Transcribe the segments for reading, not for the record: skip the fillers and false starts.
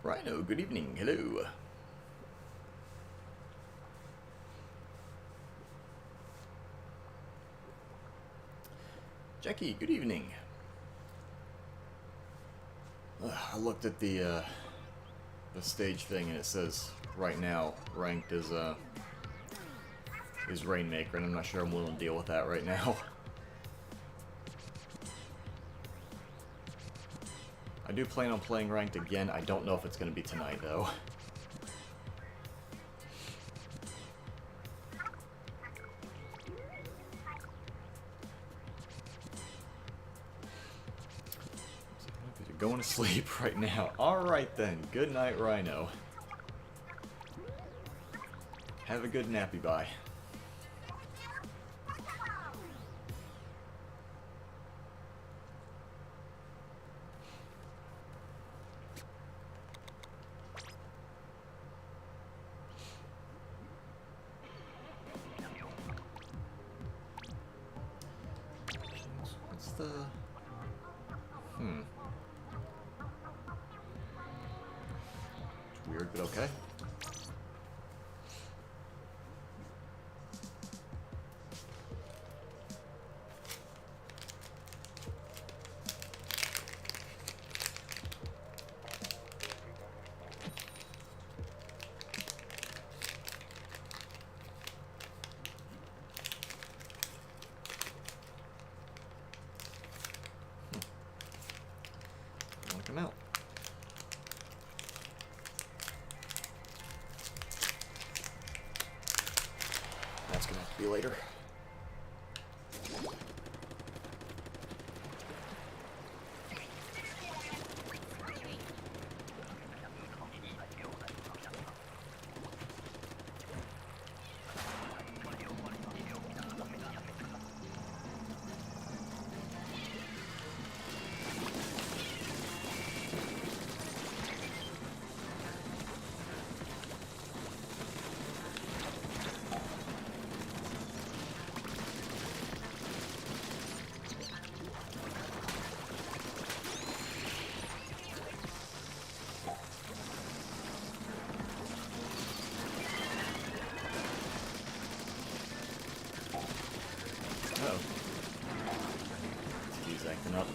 Rhino, good evening. Hello. Jackie, good evening. I looked at the stage thing and it says right now ranked is Rainmaker, and I'm not sure I'm willing to deal with that right now. I do plan on playing ranked again. I don't know if it's going to be tonight though. Going to sleep right now. Alright then. Good night, Rhino. Have a good nappy bye. What's the... Weird, but okay. Look him out. That's gonna have to be later. Uh-oh. TV's acting up.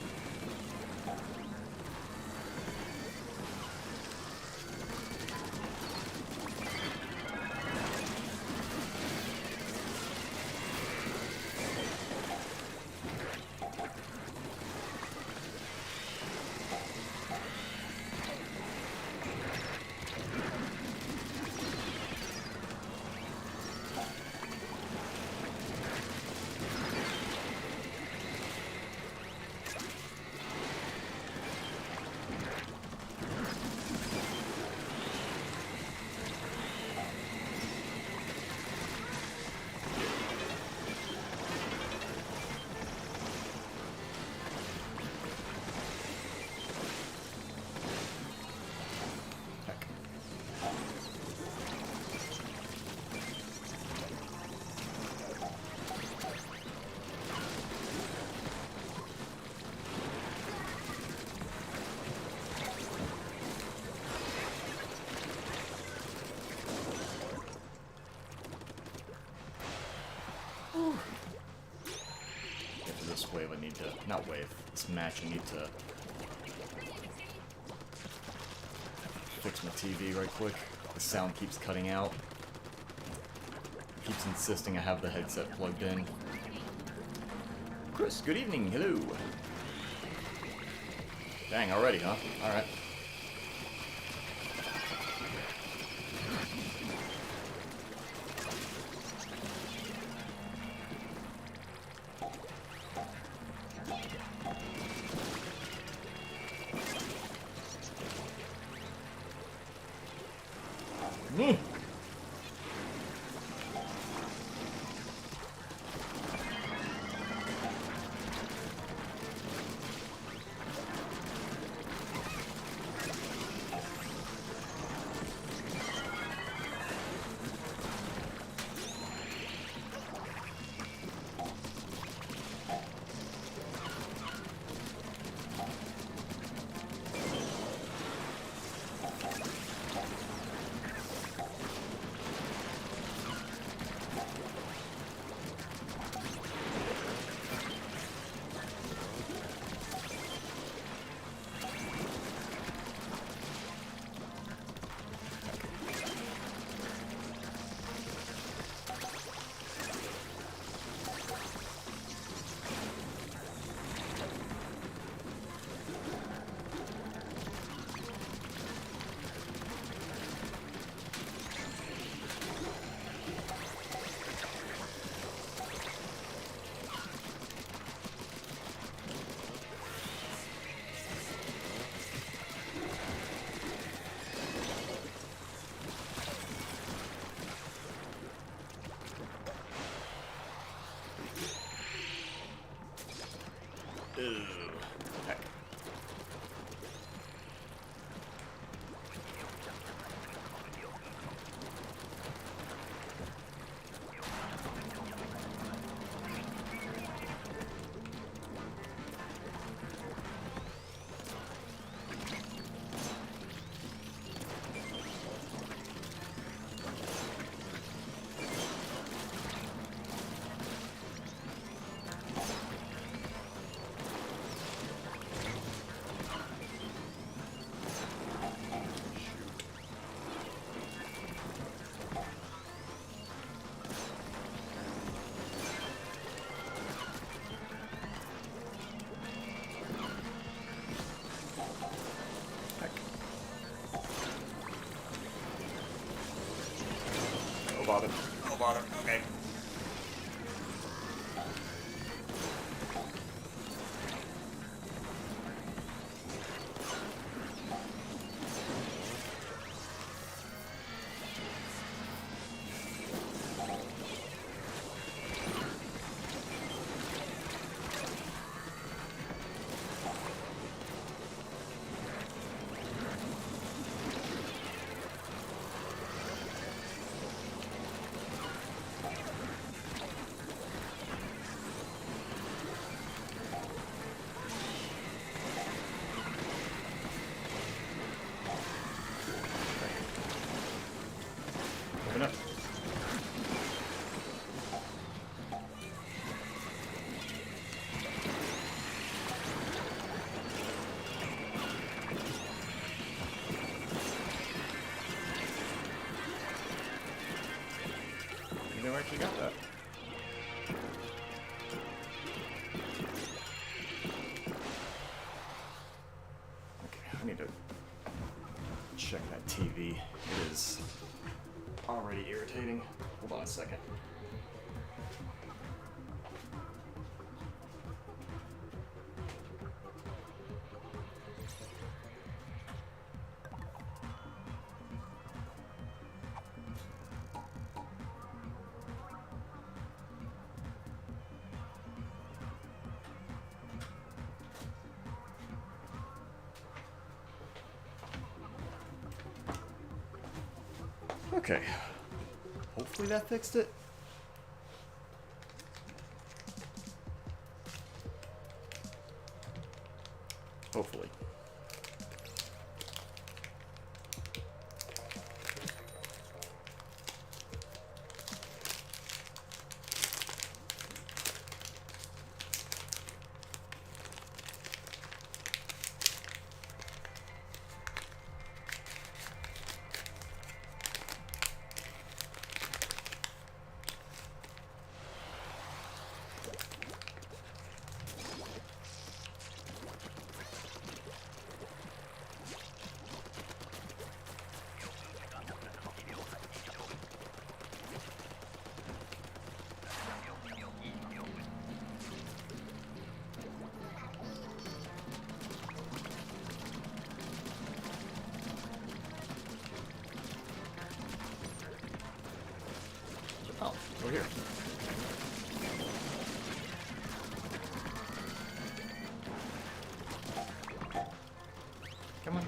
Get to this wave, I need to... Not wave. This match, I need to... fix my TV right quick. The sound keeps cutting out. Keeps insisting I have the headset plugged in. Chris, good evening. Hello. Dang, already, huh? Alright. Ew. Heck. No bother. No bother. Okay. Open up. You never actually got that. Okay, I need to check that TV. It is already irritating. Hold on a second. Okay. Hopefully that fixed it. Hopefully. Oh, we're here. Come on.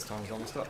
Quest time is almost up.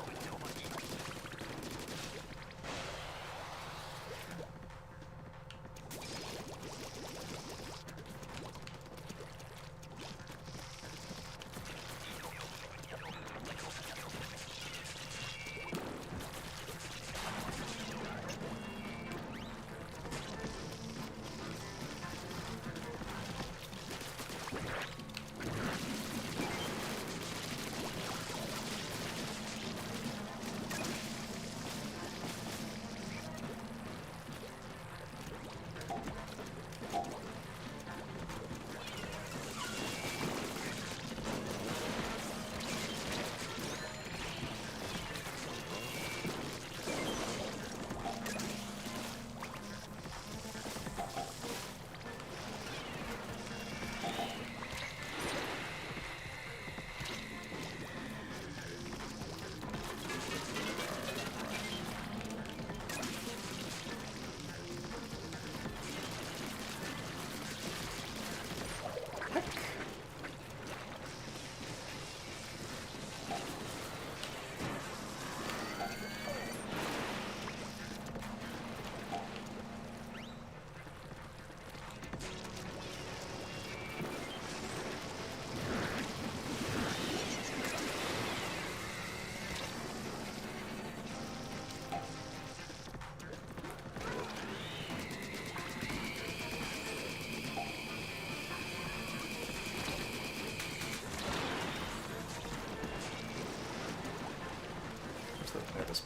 There it is.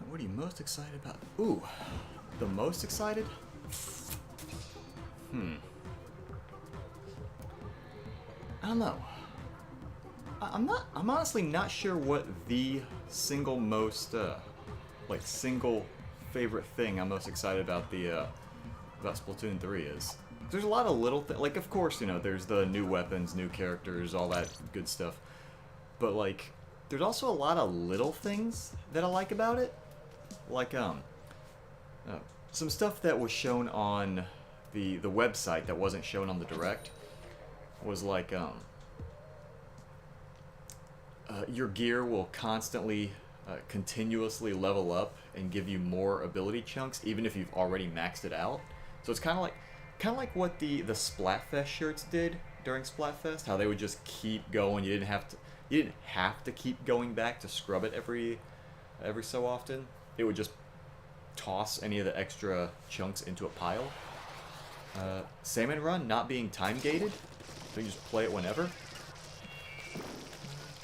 What are you most excited about? Ooh, the most excited? I don't know. I'm honestly not sure what the single most, single favorite thing I'm most excited about about Splatoon 3 is. There's a lot of little things, like, of course, you know, there's the new weapons, new characters, all that good stuff. But, like, there's also a lot of little things that I like about it. Like, some stuff that was shown on the website that wasn't shown on the Direct was like, your gear will constantly, continuously level up and give you more ability chunks, even if you've already maxed it out. So it's kind of like what the Splatfest shirts did during Splatfest, how they would just keep going. You didn't have to keep going back to scrub it every so often. It would just toss any of the extra chunks into a pile. Salmon Run not being time gated, so you just play it whenever. I'm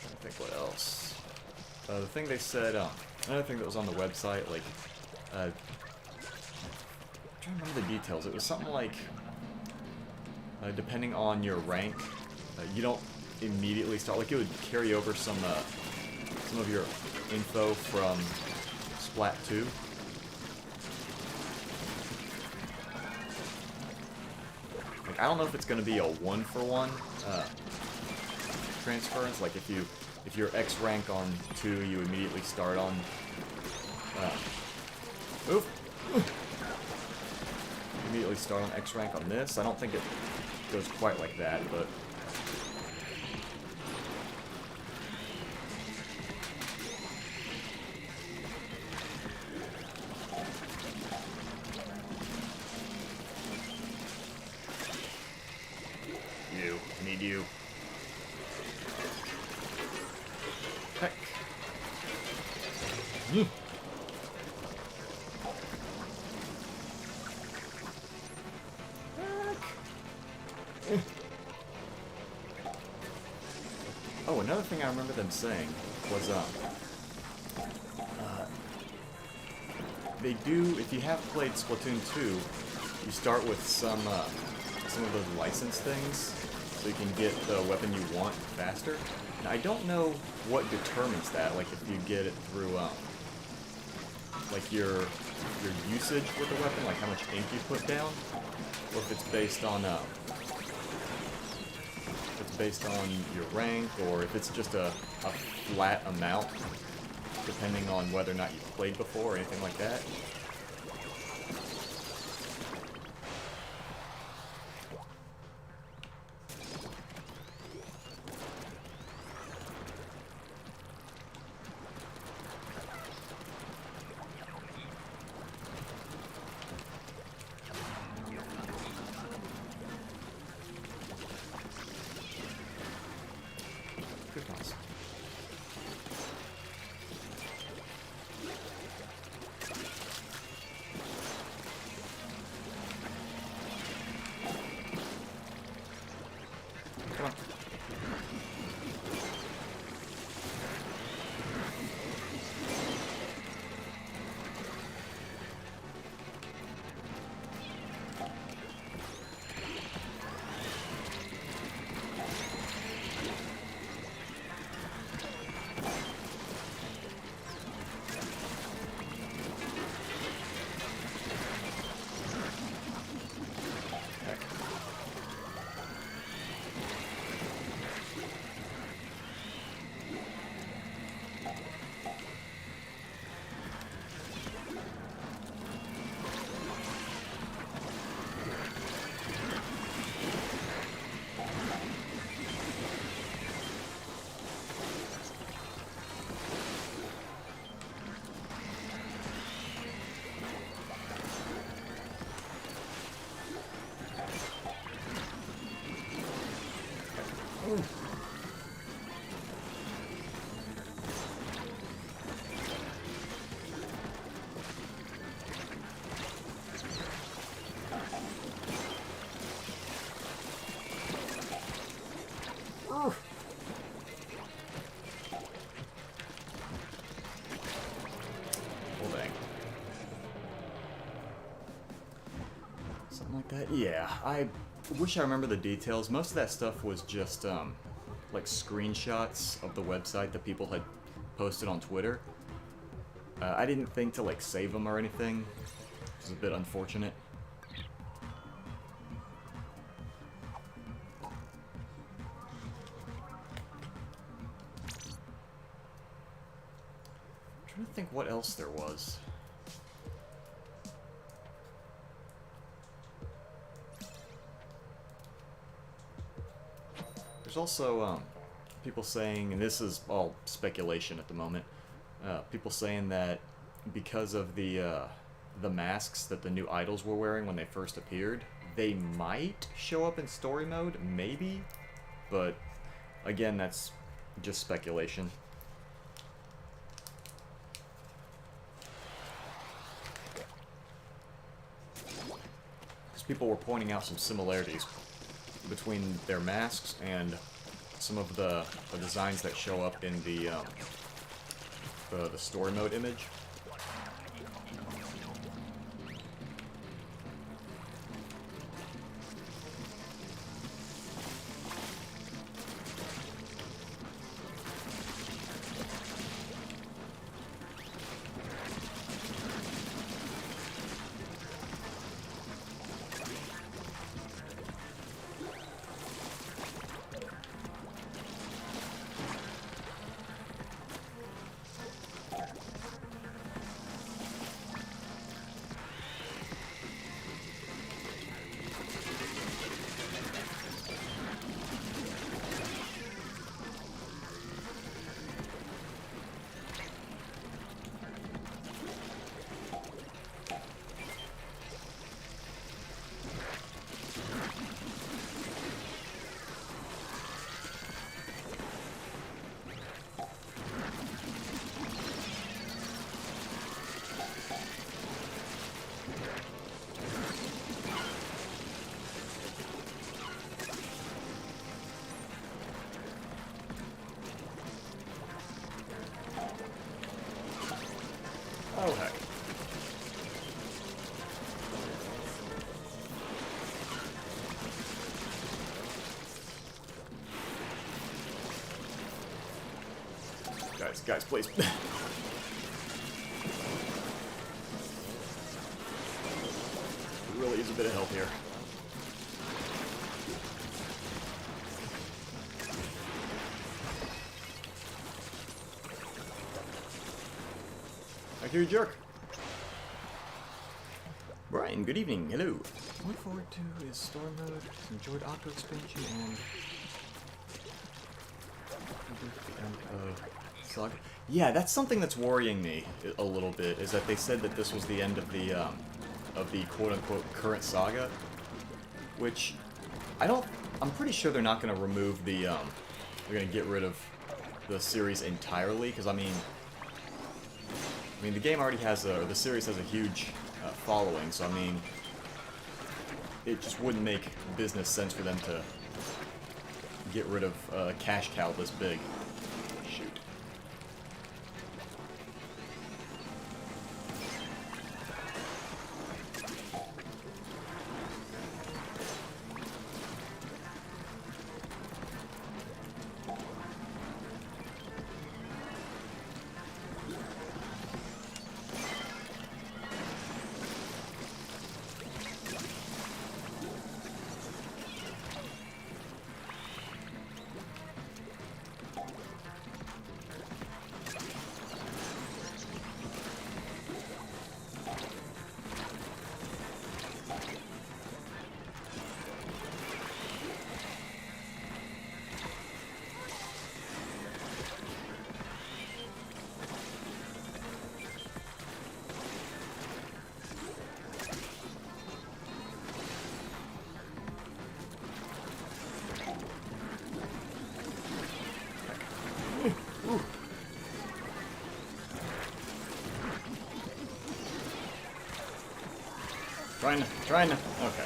trying to think what else. The thing they said, another thing that was on the website, like, I'm trying to remember the details. It was something like, depending on your rank, you don't immediately start, like, it would carry over some of your info from Splat 2. Like, I don't know if it's going to be a one-for-one transference. Like, if you're X rank on 2, you immediately start on immediately start on X rank on this. I don't think it goes quite like that, but I need you. Heck. Oh, another thing I remember them saying was, they do, if you have played Splatoon 2, you start with some of those license things, so you can get the weapon you want faster. Now, I don't know what determines that, like if you get it through, like your usage with the weapon, like how much ink you put down, or if it's based on your rank, or if it's just a flat amount, depending on whether or not you've played before or anything like that. Come on. Ooh. Ooh. Well, dang. Something like that? Yeah, I wish I remember the details. Most of that stuff was just, like screenshots of the website that people had posted on Twitter. I didn't think to, like, save them or anything, which is a bit unfortunate. I'm trying to think what else there was. There's also, people saying, and this is all speculation at the moment, people saying that because of the masks that the new idols were wearing when they first appeared, they might show up in story mode, maybe, but again, that's just speculation. Because people were pointing out some similarities between their masks and some of the designs that show up in the story mode image. Oh, heck. Guys, please. use a bit of help here. Back here, you jerk. Brian, good evening. Hello. Look forward to is story mode. Enjoyed Octo expansion and the end of Saga. Yeah, that's something that's worrying me a little bit. Is that they said that this was the end of the quote-unquote current saga, which I don't. I'm pretty sure they're not going to remove the. They're going to get rid of the series entirely, because I mean, the game already has a. Or the series has a huge following, so I mean, it just wouldn't make business sense for them to get rid of a cash cow this big. Shoot. Trying to, okay.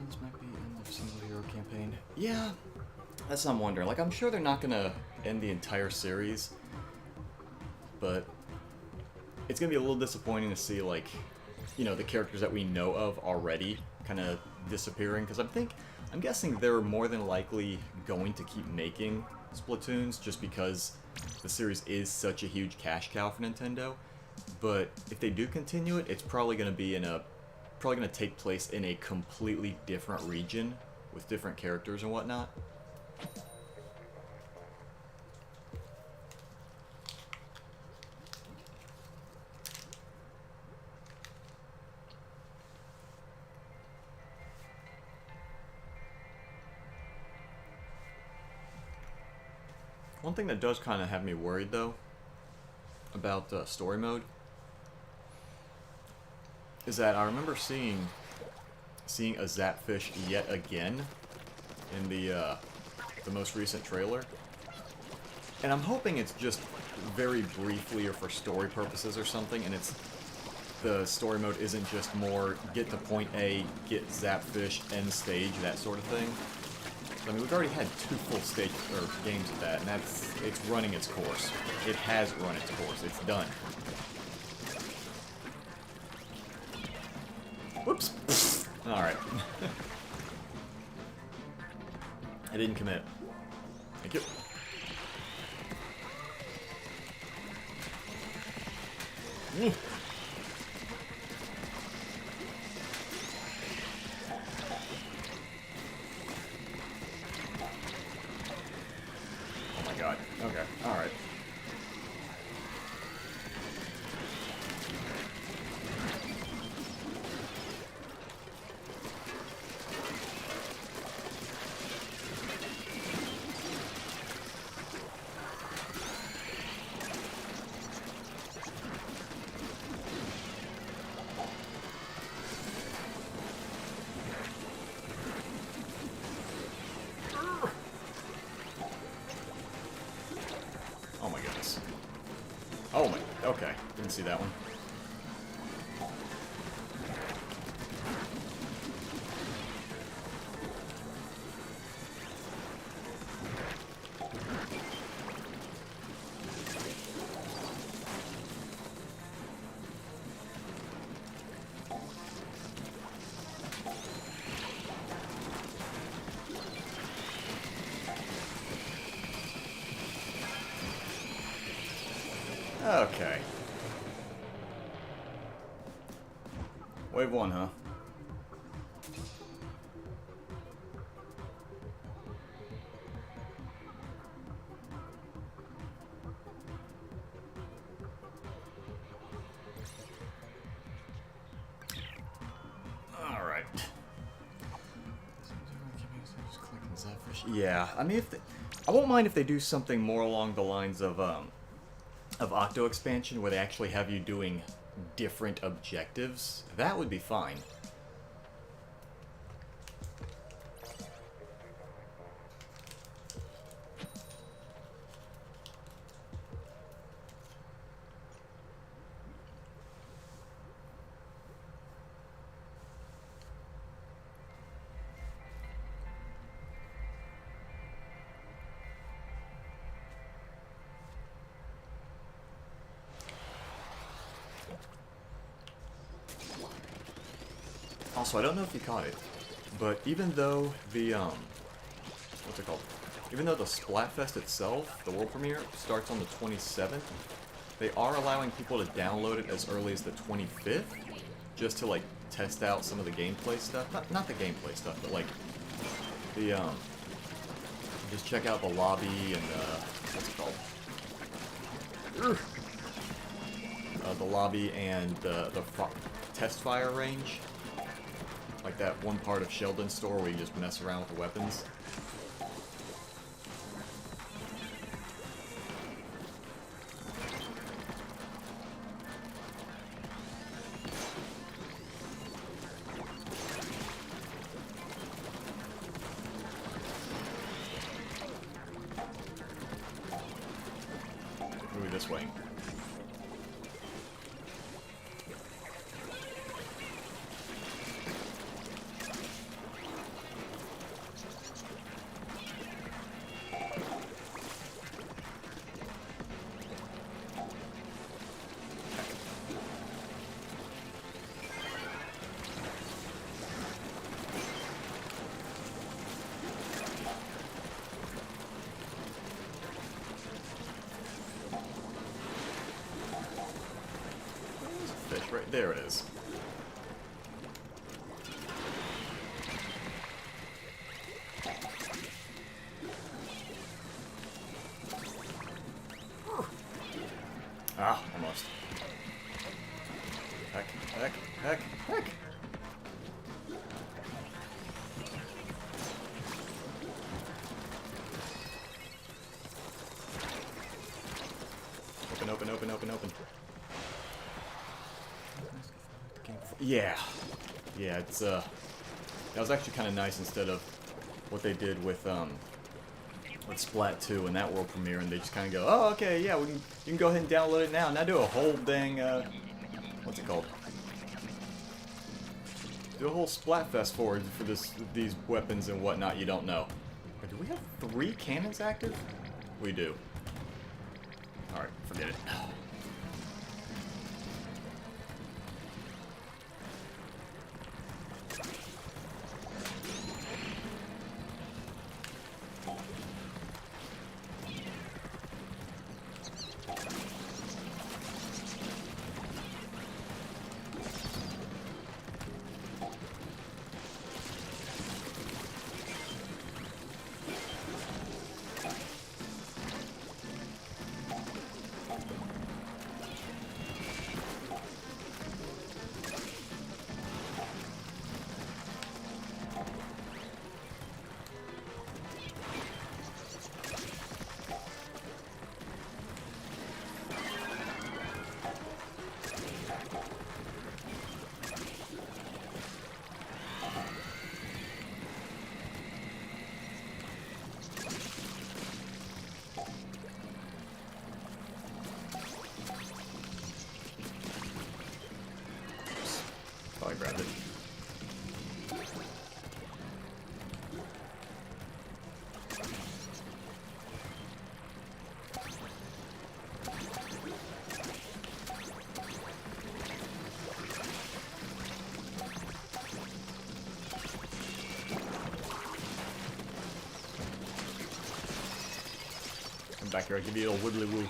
This might be end of single hero campaign. Yeah, that's what I'm wondering. Like, I'm sure they're not gonna end the entire series, but it's gonna be a little disappointing to see, like, you know, the characters that we know of already kind of disappearing, because I'm guessing they're more than likely going to keep making Splatoons just because the series is such a huge cash cow for Nintendo. But if they do continue it, it's probably going to be probably going to take place in a completely different region with different characters and whatnot. One thing that does kind of have me worried, though, about story mode, is that I remember seeing a Zapfish yet again in the most recent trailer, and I'm hoping it's just very briefly or for story purposes or something, and the story mode isn't just more get to point A, get Zapfish, end stage, that sort of thing. I mean, we've already had 2 full stage or games of that, and it's running its course. It has run its course. It's done. Whoops. All right. I didn't commit. Thank you. Okay, alright. Oh my, okay, didn't see that one. Okay. Wave 1, huh? Alright. Yeah, I mean, I won't mind if they do something more along the lines of Octo expansion, where they actually have you doing different objectives. That would be fine. Also, I don't know if you caught it, but even though the, what's it called? Even though the Splatfest itself, the world premiere, starts on the 27th, they are allowing people to download it as early as the 25th, just to, like, test out some of the gameplay stuff. Not the gameplay stuff, but, like, the, just check out the lobby and, what's it called? The lobby and the test fire range. Like that one part of Sheldon's store where you just mess around with the weapons. Move this way. Right there it is. Ah, almost. Heck, heck, heck, heck! Open, open, open, open, open. Yeah. Yeah, it's, that was actually kind of nice instead of what they did with Splat 2 and that world premiere, and they just kind of go, oh, okay, yeah, you can go ahead and download it now. Now do a whole dang, what's it called? Do a whole Splatfest for these weapons and whatnot you don't know. But do we have 3 cannons active? We do. Alright, forget it. I grabbed it. Come back here, I'll give you a little wibbly woo.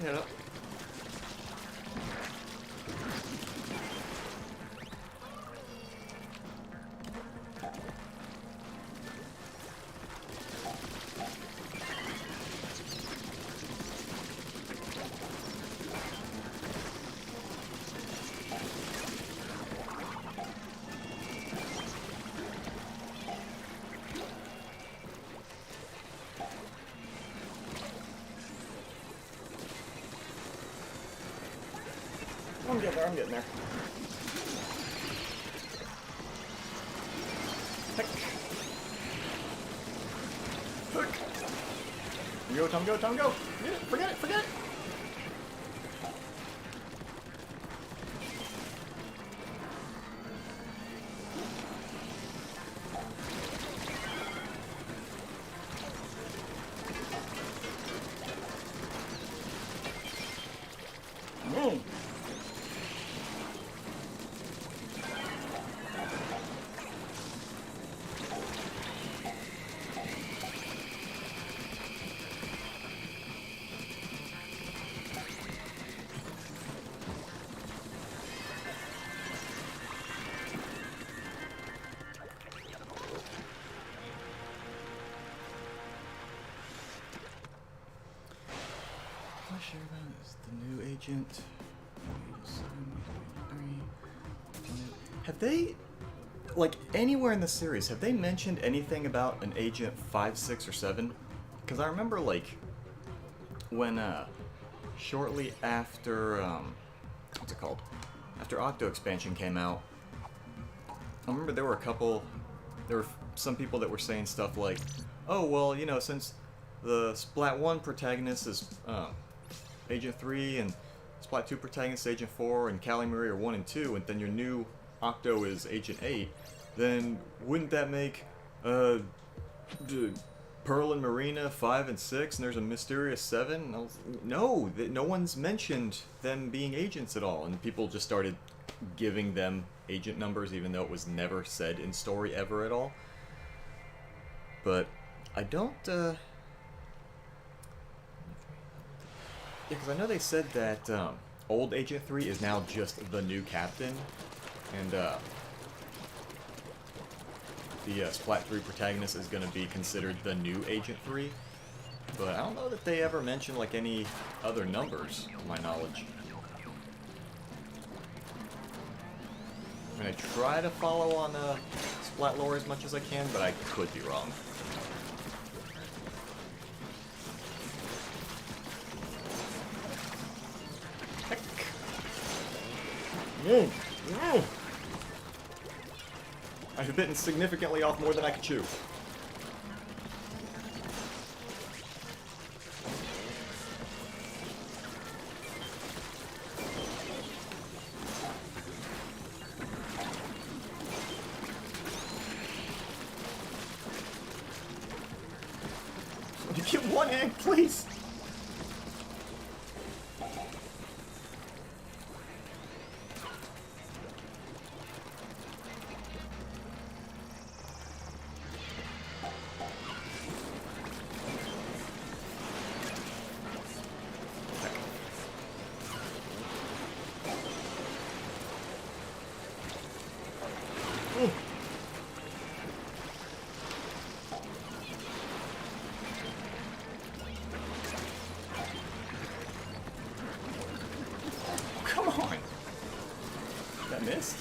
Head up. I'm getting there, I'm getting there. Heck. Heck. Go, Tom, go, Tom, go! Forget it, forget it! Boom! Is the new agent. Have they, like, anywhere in the series, have they mentioned anything about an Agent 5, 6, or 7? Because I remember, like, when, shortly after, what's it called? After Octo Expansion came out, I remember there were some people that were saying stuff like, oh, well, you know, since the Splat 1 protagonist is, Agent 3, and Splat 2 protagonist Agent 4, and Callie Marie are 1 and 2, and then your new Octo is Agent 8, then wouldn't that make Pearl and Marina 5 and 6, and there's a mysterious 7? No, no one's mentioned them being agents at all, and people just started giving them agent numbers, even though it was never said in story ever at all. But I don't, yeah, because I know they said that old Agent 3 is now just the new captain, and the Splat 3 protagonist is going to be considered the new Agent 3, but I don't know that they ever mentioned like any other numbers, to my knowledge. I'm going to try to follow on Splat lore as much as I can, but I could be wrong. I have bitten significantly off more than I could chew. You get one egg, please. Come on! That missed?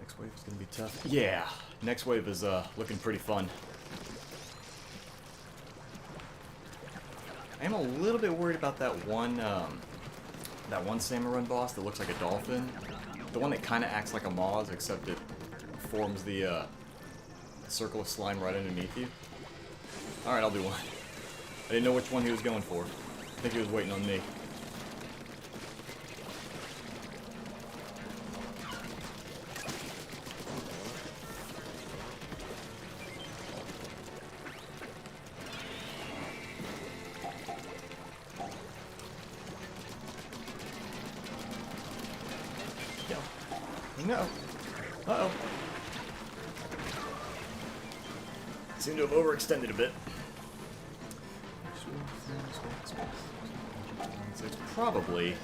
Next wave is gonna be tough. Yeah, next wave is looking pretty fun. I am a little bit worried about that one Samurai boss that looks like a dolphin. The one that kind of acts like a Moz, except it forms the circle of slime right underneath you. Alright, I'll do one. I didn't know which one he was going for. I think he was waiting on me. go. No. Uh-oh. Seem to have overextended a bit. So it's probably...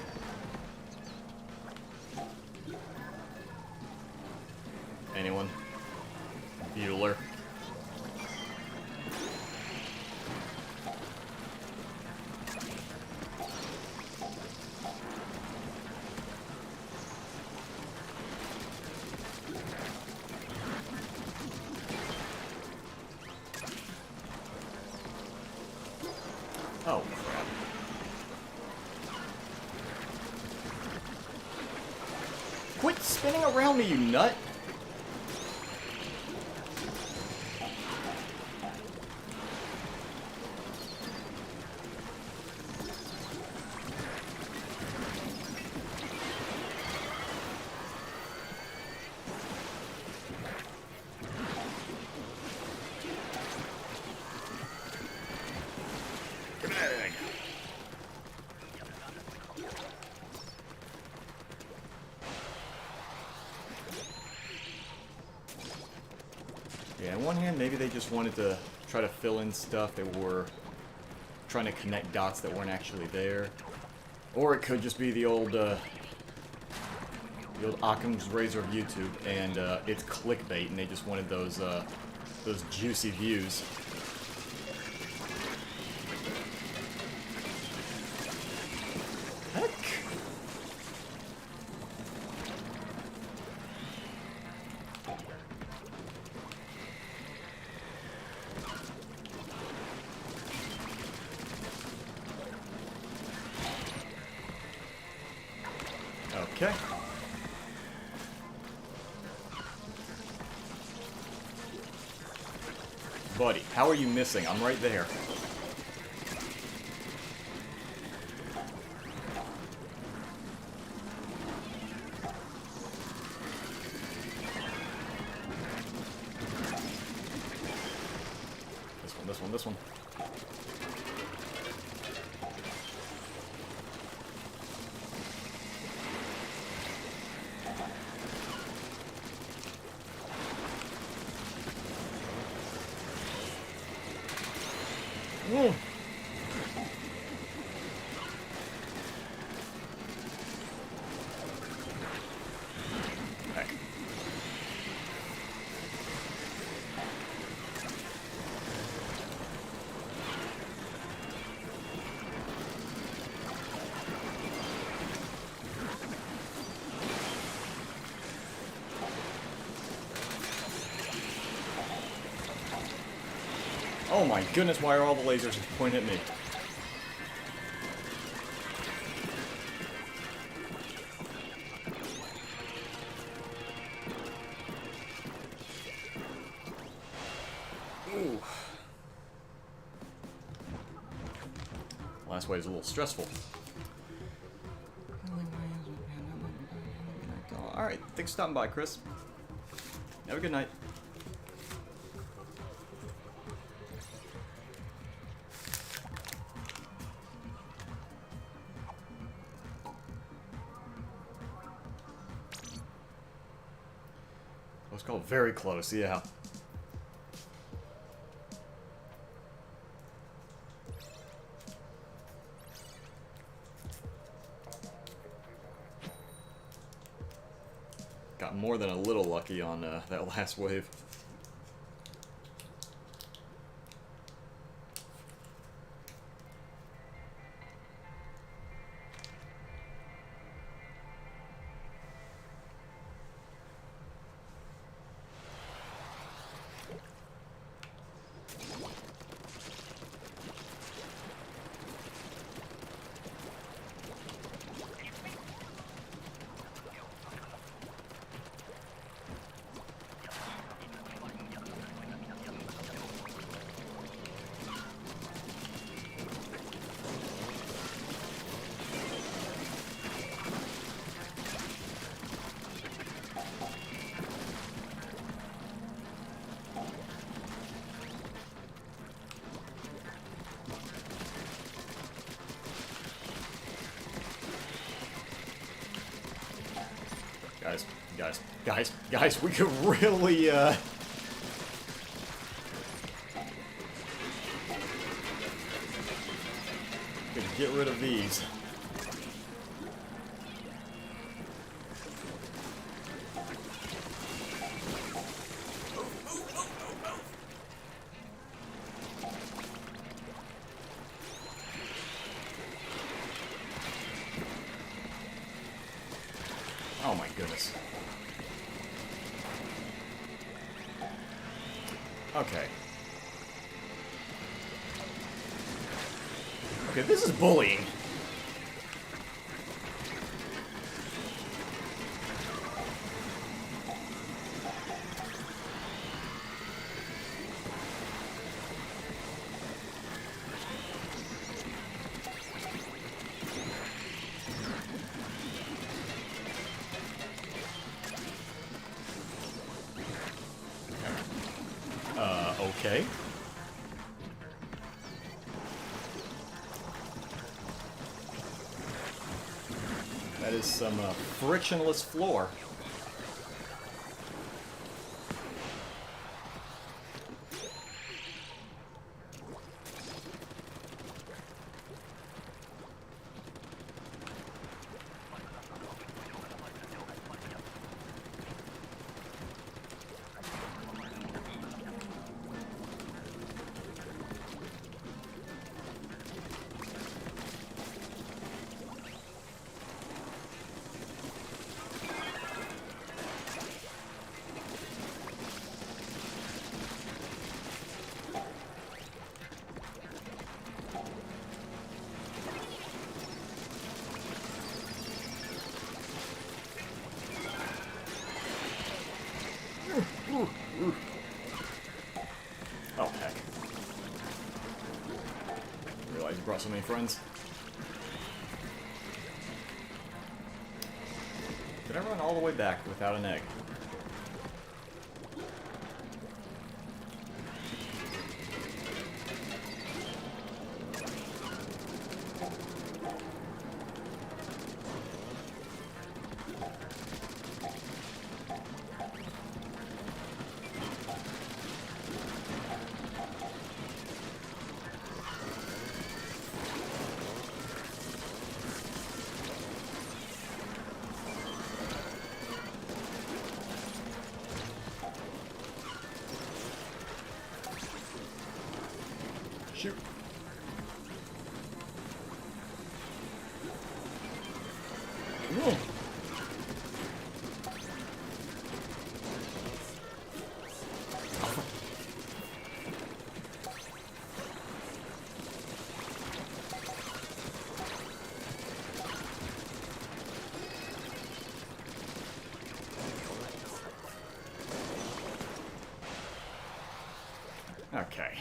anyone? Bueller. Oh, crap. Quit spinning around me, you nut! Yeah, on one hand, maybe they just wanted to try to fill in stuff. They were trying to connect dots that weren't actually there. Or it could just be the old Occam's razor of YouTube, and it's clickbait, and they just wanted those juicy views. Heck. Okay. Buddy, how are you missing? I'm right there. This one, this one. Mm. Heck. Oh my goodness, why are all the lasers pointing at me? Ooh. Last wave is a little stressful. Alright, thanks for stopping by, Chris. Have a good night. Let's go very close, yeah. Got more than a little lucky on that last wave. Guys, we could really, could get rid of these. Oh my goodness. Okay. Okay, this is bullying. Okay. That is some frictionless floor. Oh, heck. Realize you brought so many friends. Did I run all the way back without an egg? Shoot. Whoa. Okay.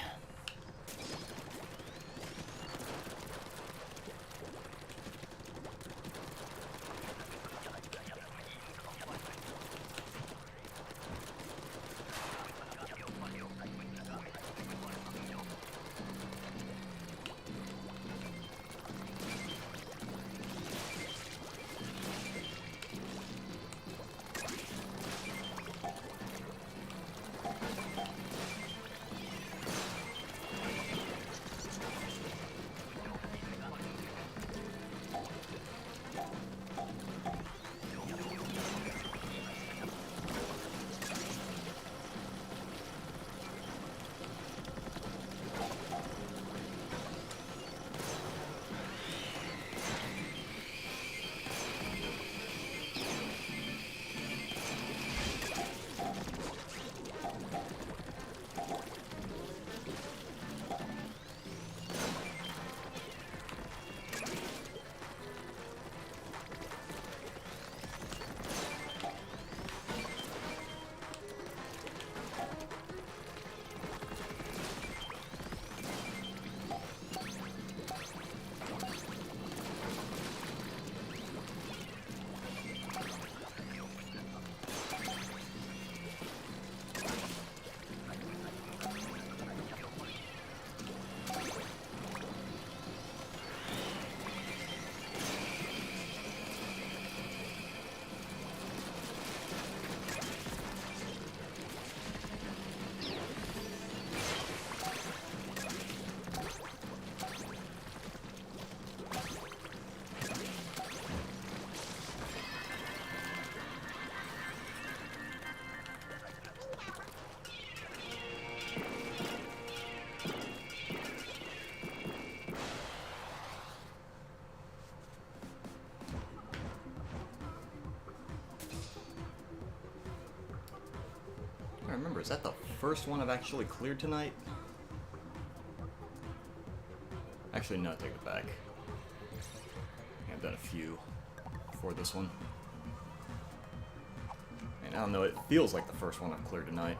to remember, is that the first one I've actually cleared tonight? Actually, no, take it back. I've done a few before this one. And I don't know, it feels like the first one I've cleared tonight.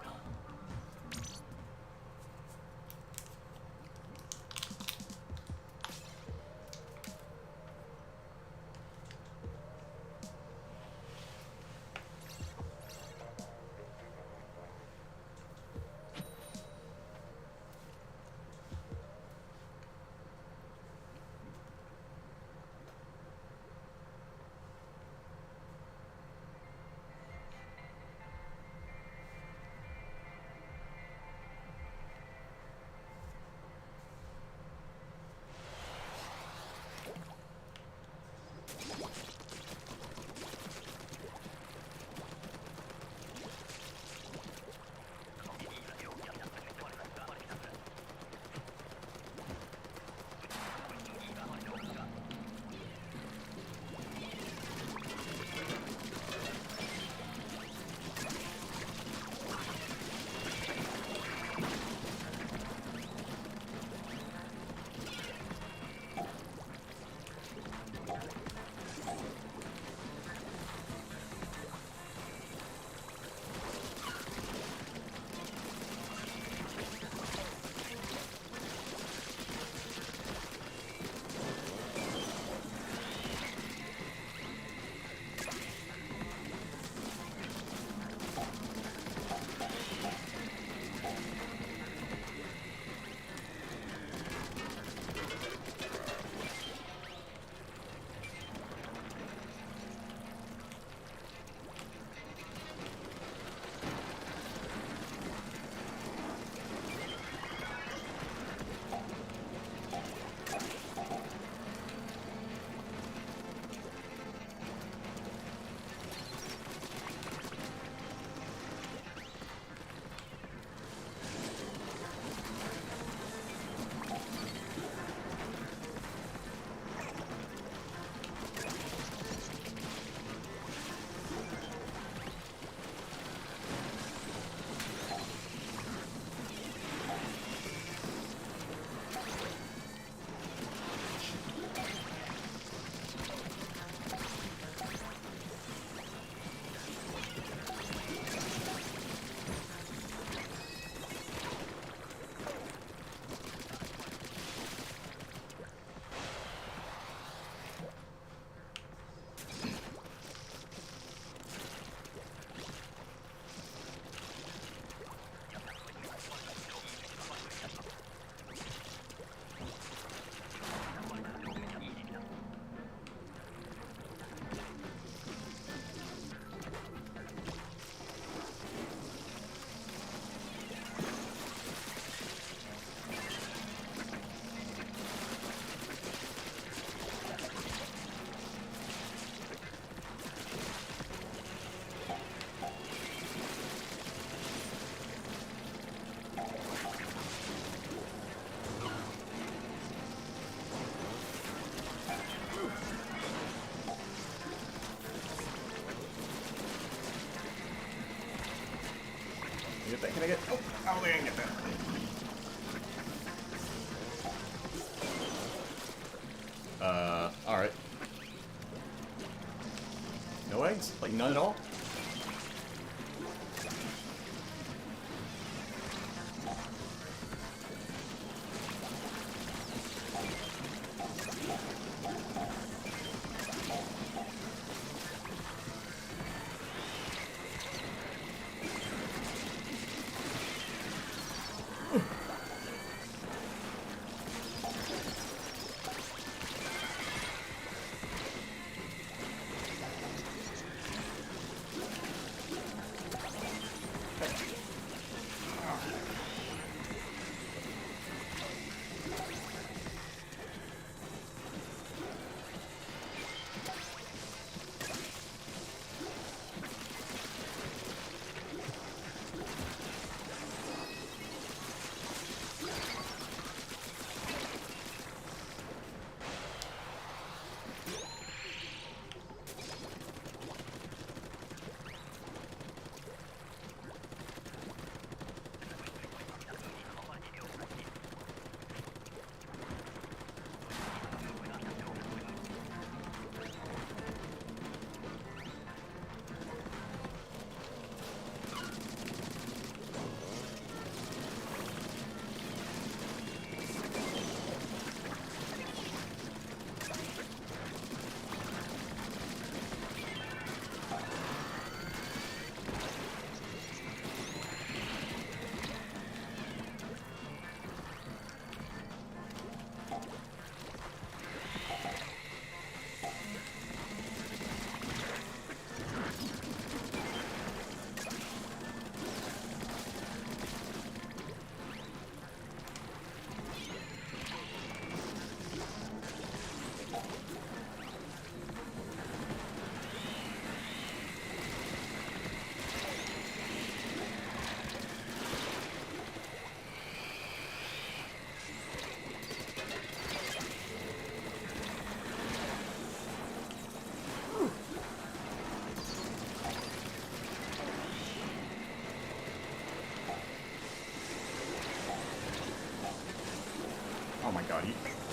Get that? Can I get? Oh, I don't think I can get that. Alright. No eggs? Like, none at all?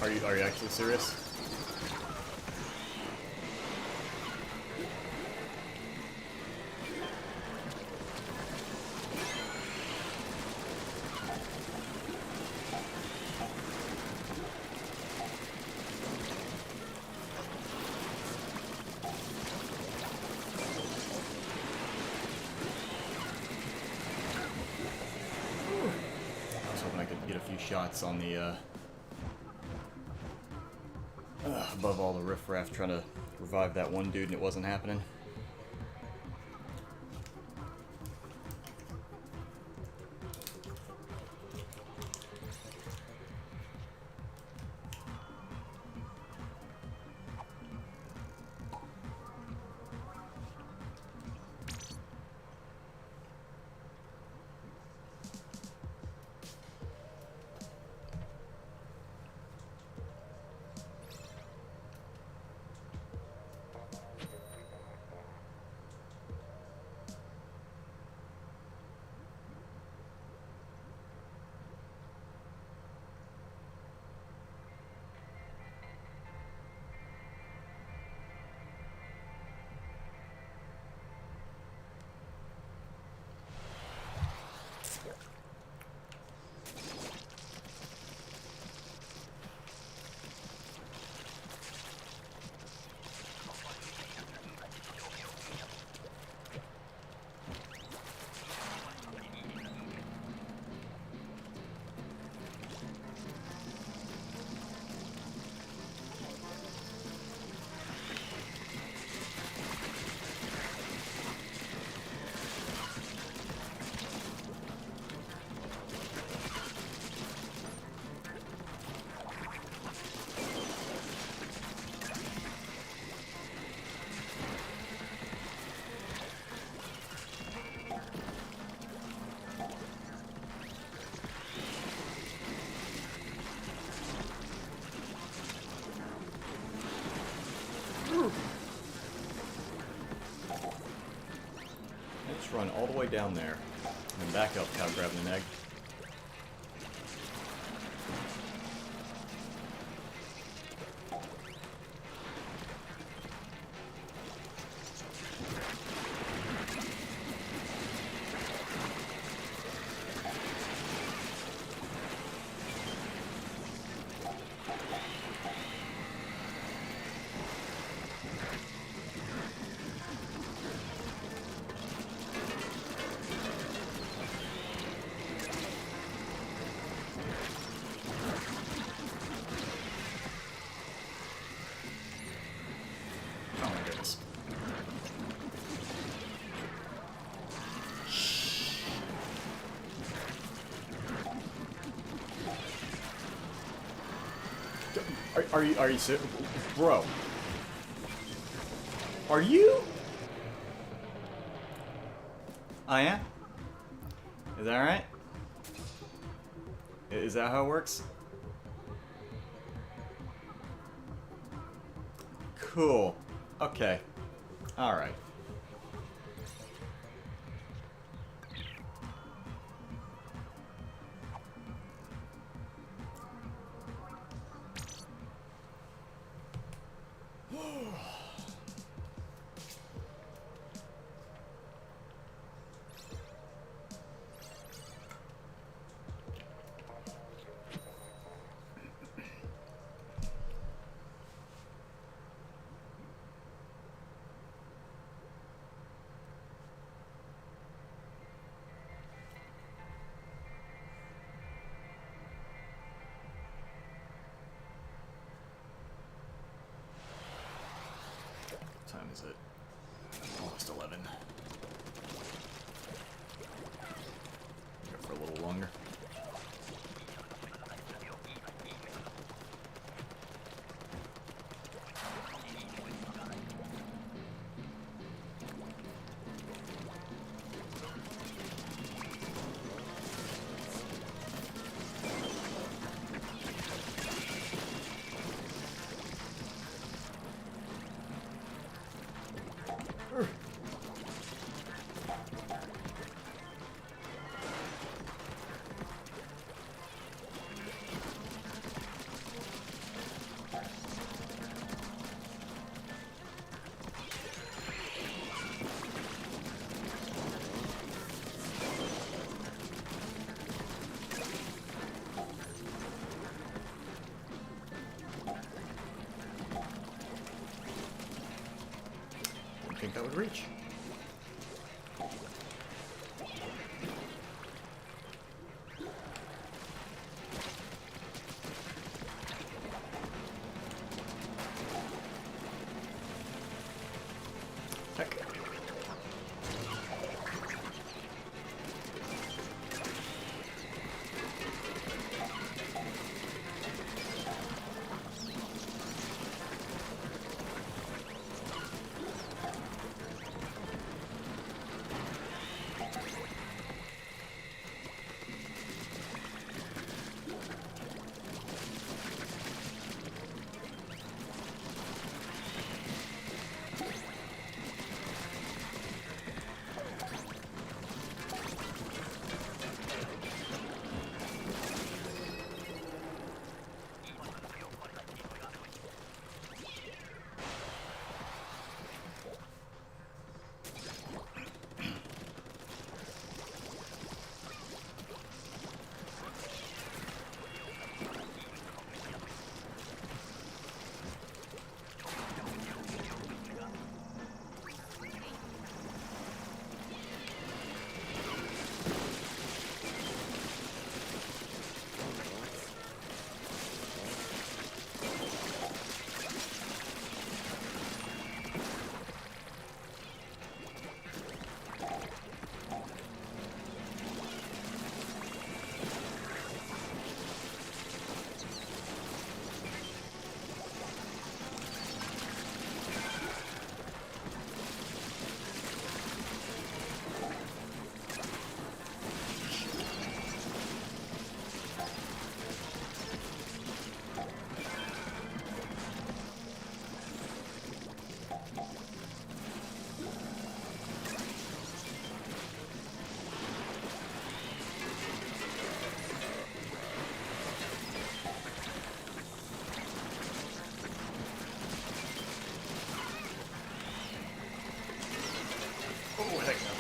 Are you actually serious? Get a few shots on the above all the riffraff, trying to revive that one dude, and it wasn't happening. Let's run all the way down there and back up without grabbing an egg. Are you bro? Are you? Oh yeah? Is that right? Is that how it works? Cool. Okay. All right. What time is it? Almost 11. Go for a little longer. Hard reach. Heck. Oh, heck no.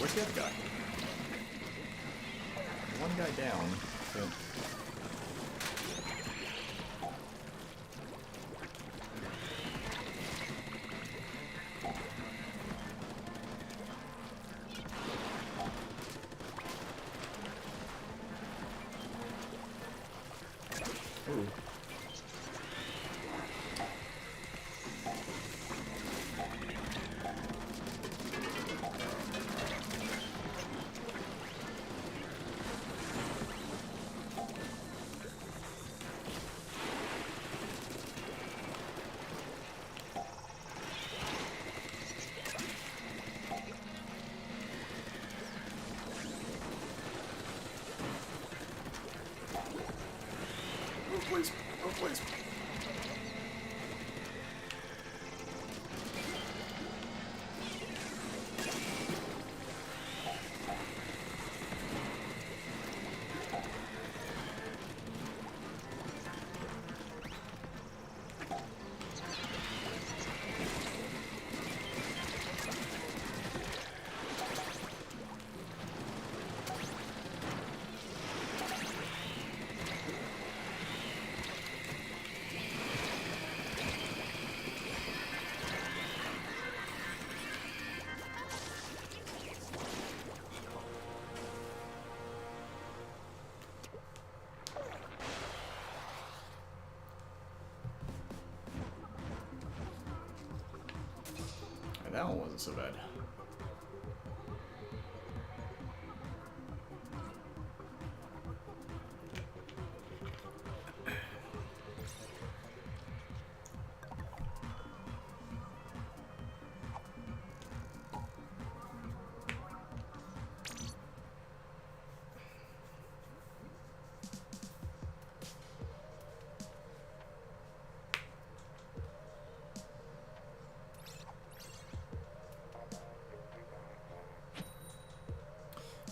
Where's the other guy? One guy down. So... Ooh. Please. Oh, please. That one wasn't so bad.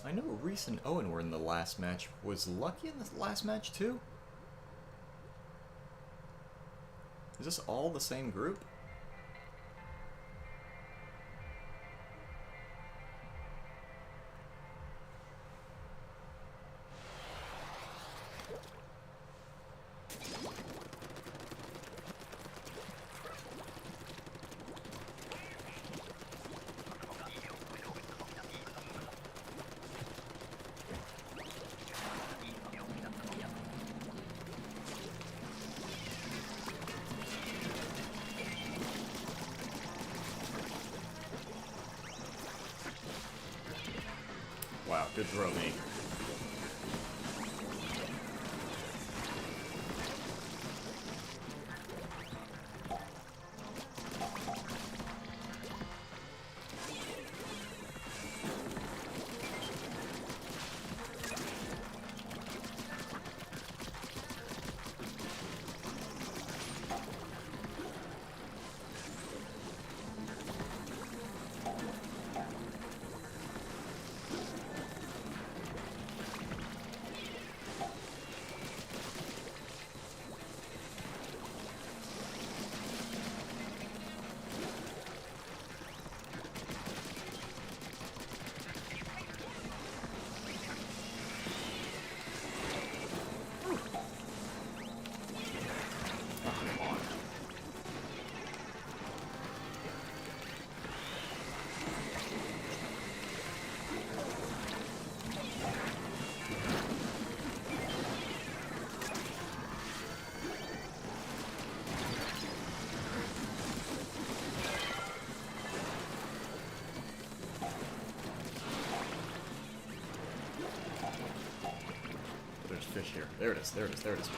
I know Reese and Owen were in the last match. Was Lucky in the last match too? Is this all the same group? Wow, good throw, me. There's fish here. There it is, there it is, there it is.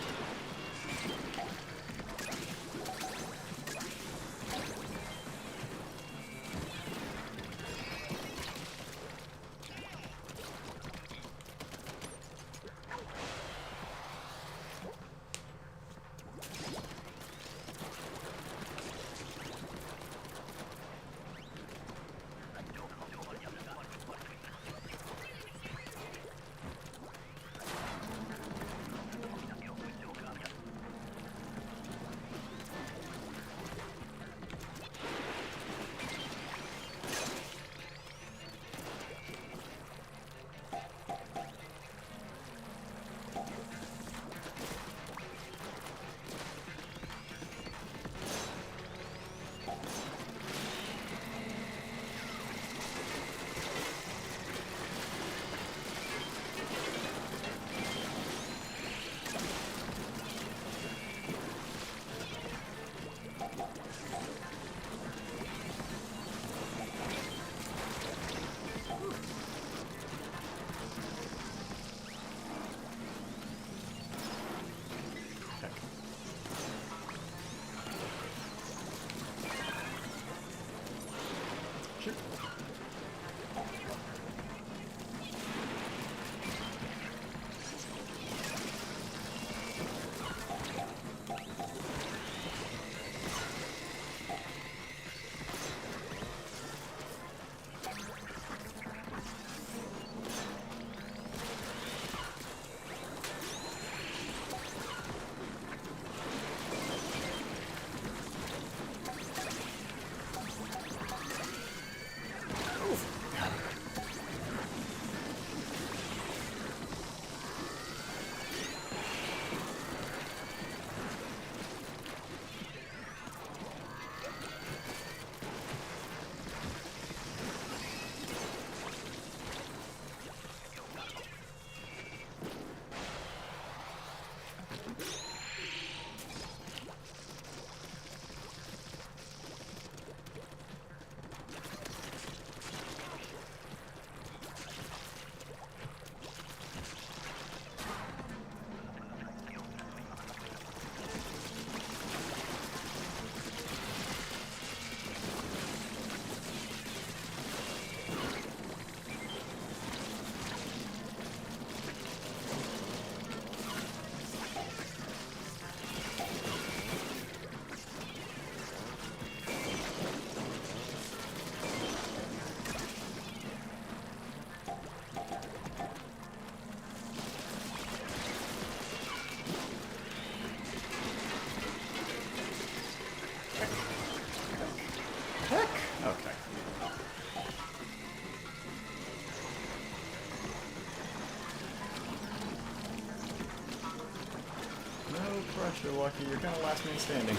pressure, Lucky. You're kind of last man standing.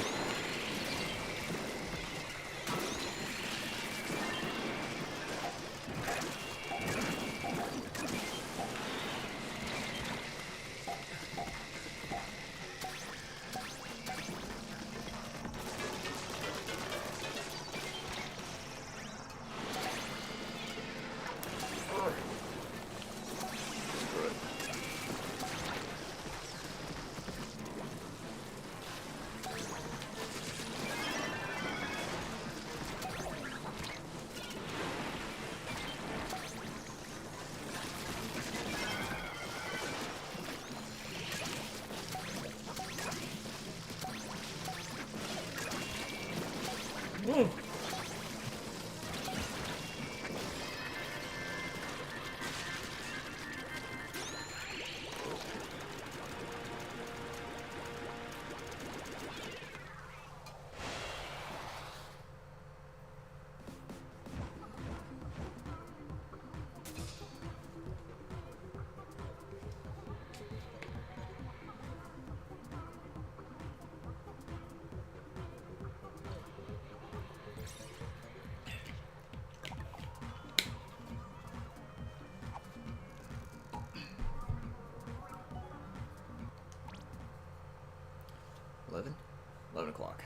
Woo! 11 o'clock.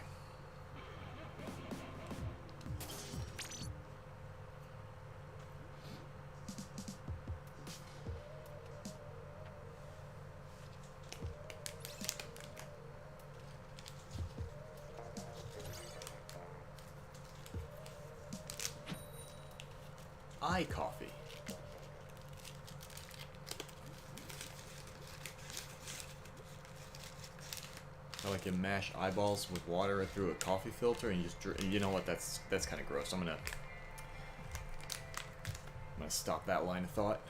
Coffee. I like you mash eyeballs with water through a coffee filter and you just drink. You know what? That's kind of gross. I'm gonna stop that line of thought.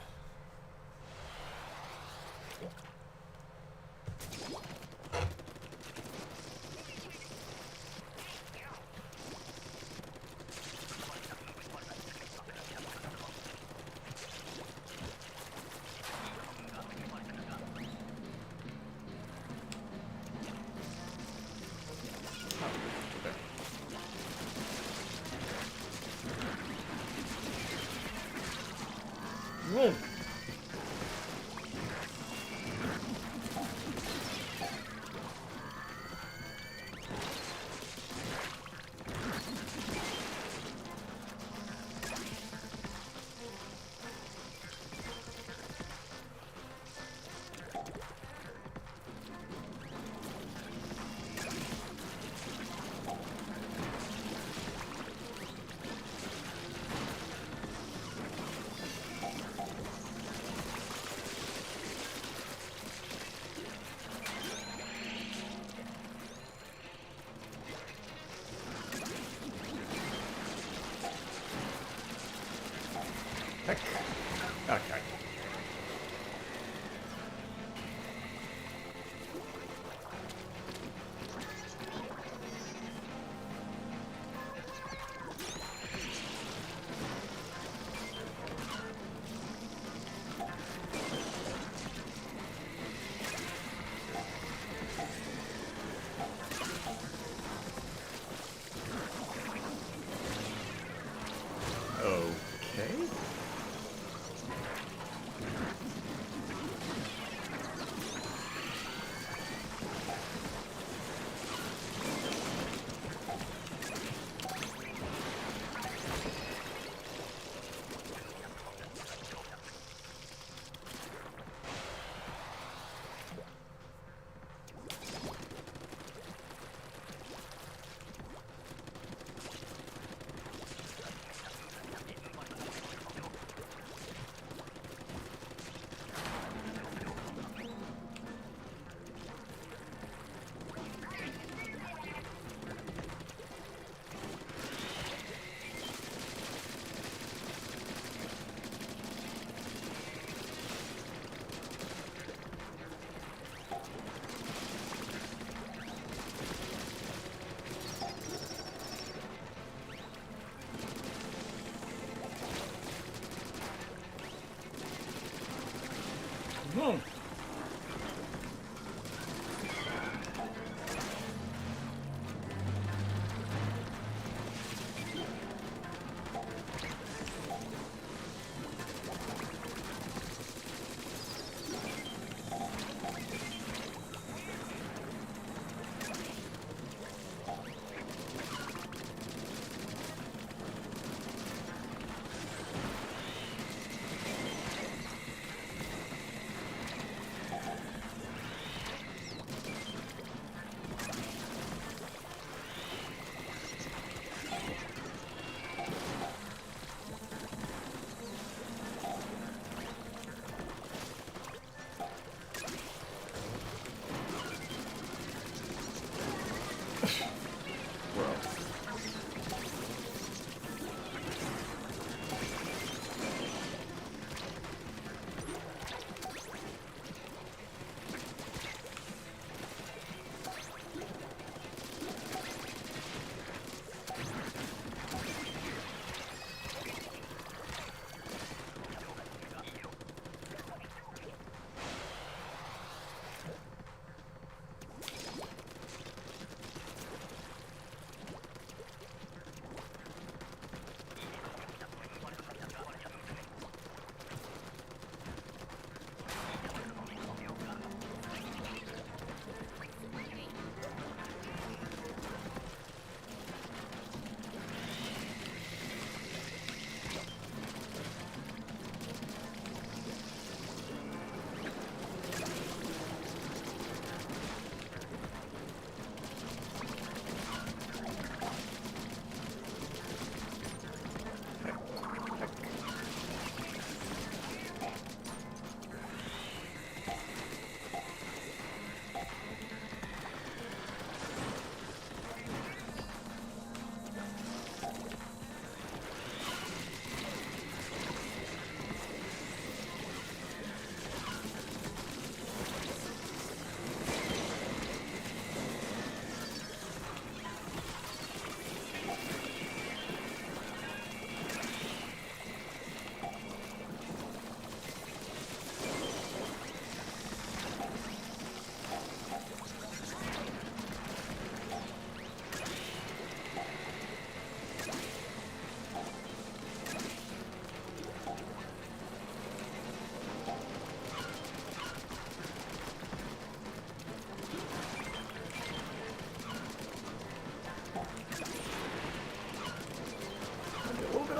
Whoa.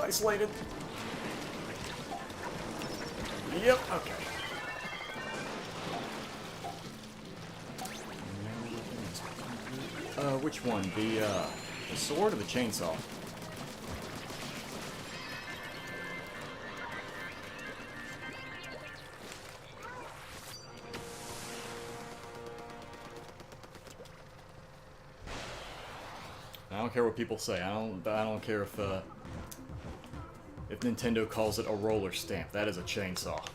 isolated. Yep, okay. Which one? The sword or the chainsaw? I don't care what people say. I don't care if Nintendo calls it a roller stamp. That is a chainsaw.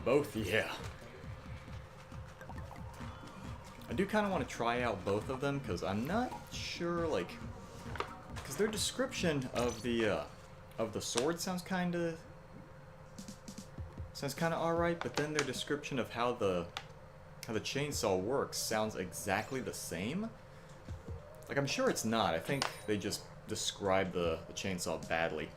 Both, yeah. I do kind of want to try out both of them because I'm not sure, like, because their description of the sword sounds kind of alright, but then their description of how the chainsaw works sounds exactly the same. Like, I'm sure it's not. I think they just describe the chainsaw badly.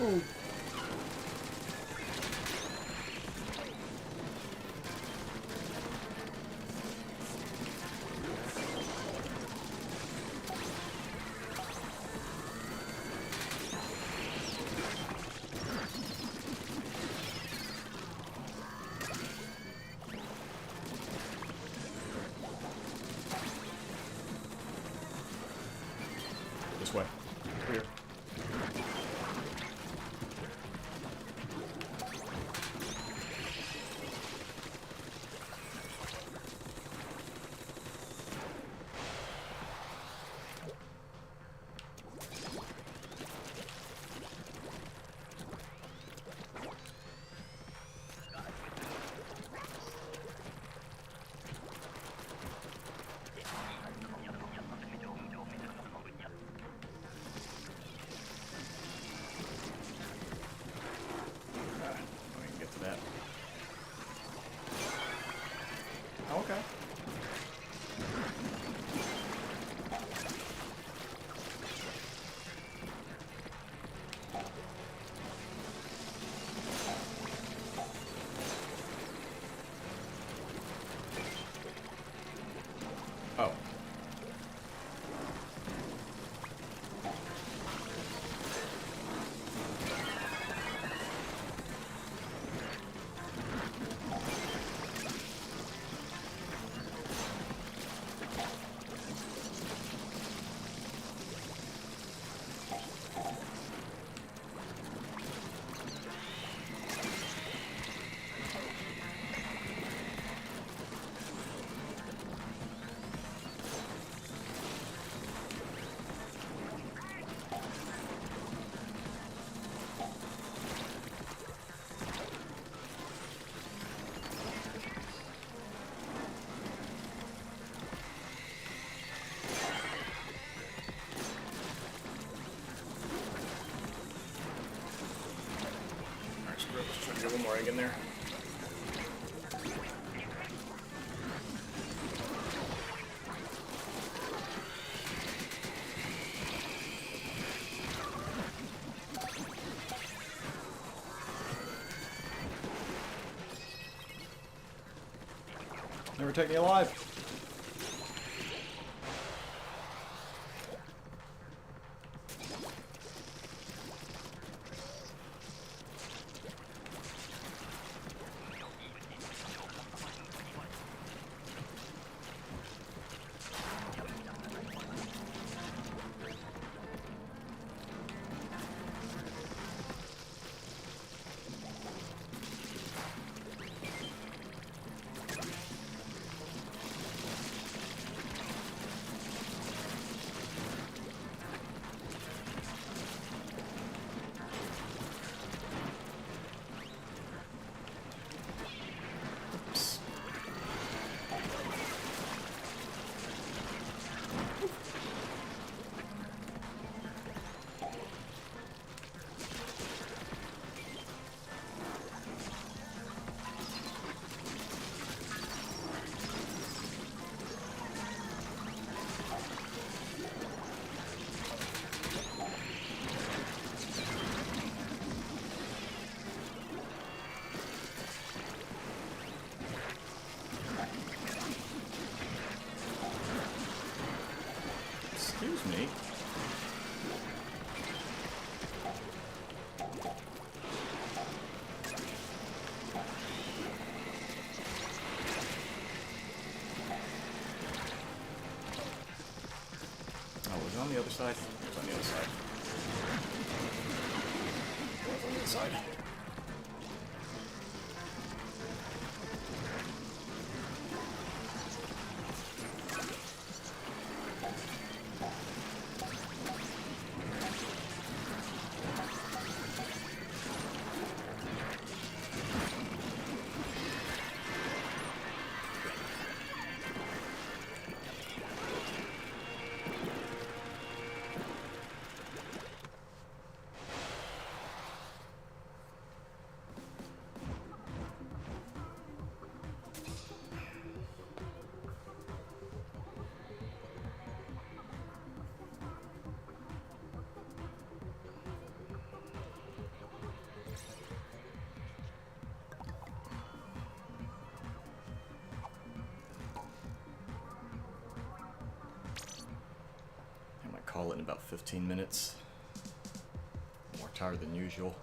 Ooh. This way. Here. Okay. Oh. get in there. Never take me alive. Excuse me. Oh, was it on the other side? It was on the other side. It was on the other side. Call it in about 15 minutes. More tired than usual.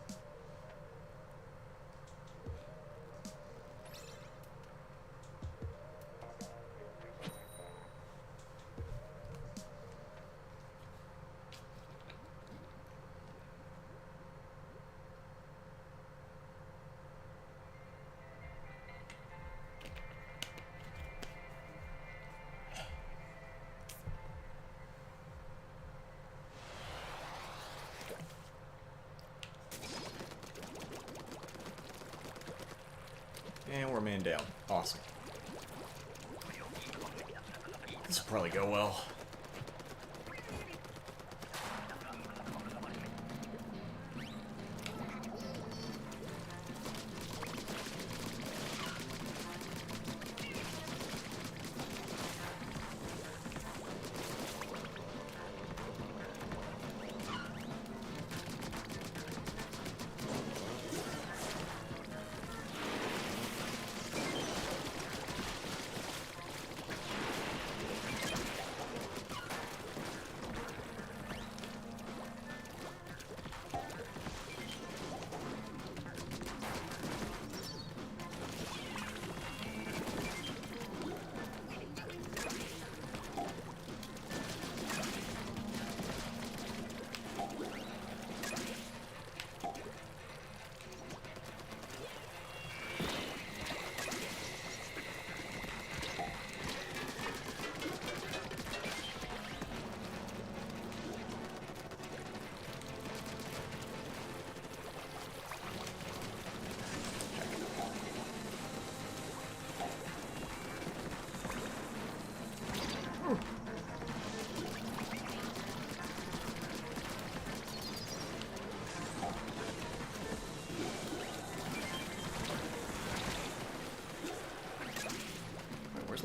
And we're man down. Awesome. This will probably go well.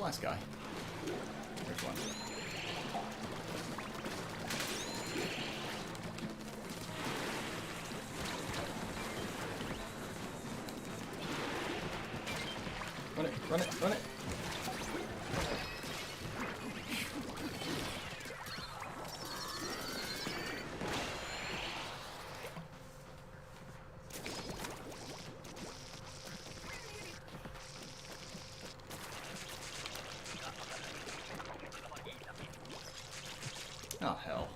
last guy. There's one. Run it, run it, run it. Oh, hell.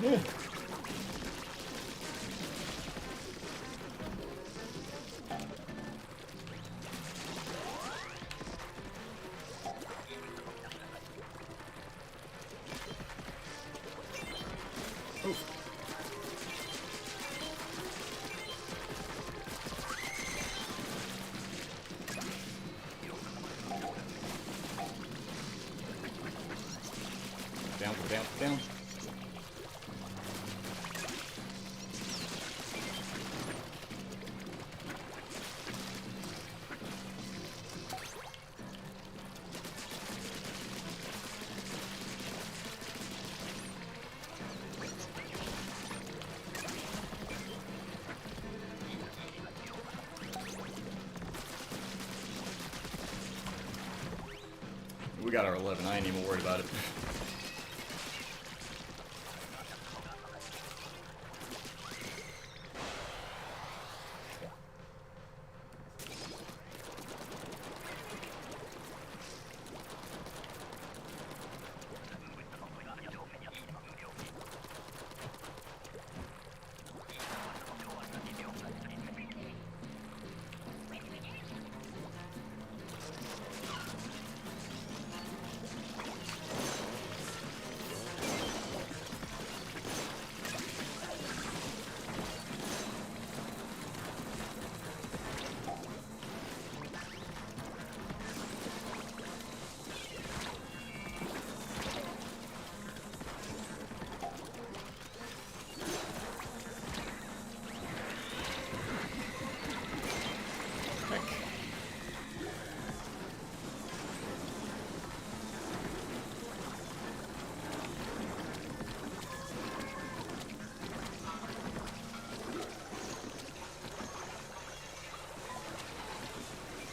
Yeah. Oh. Down, down, down. We got our 11. I ain't even worried about it.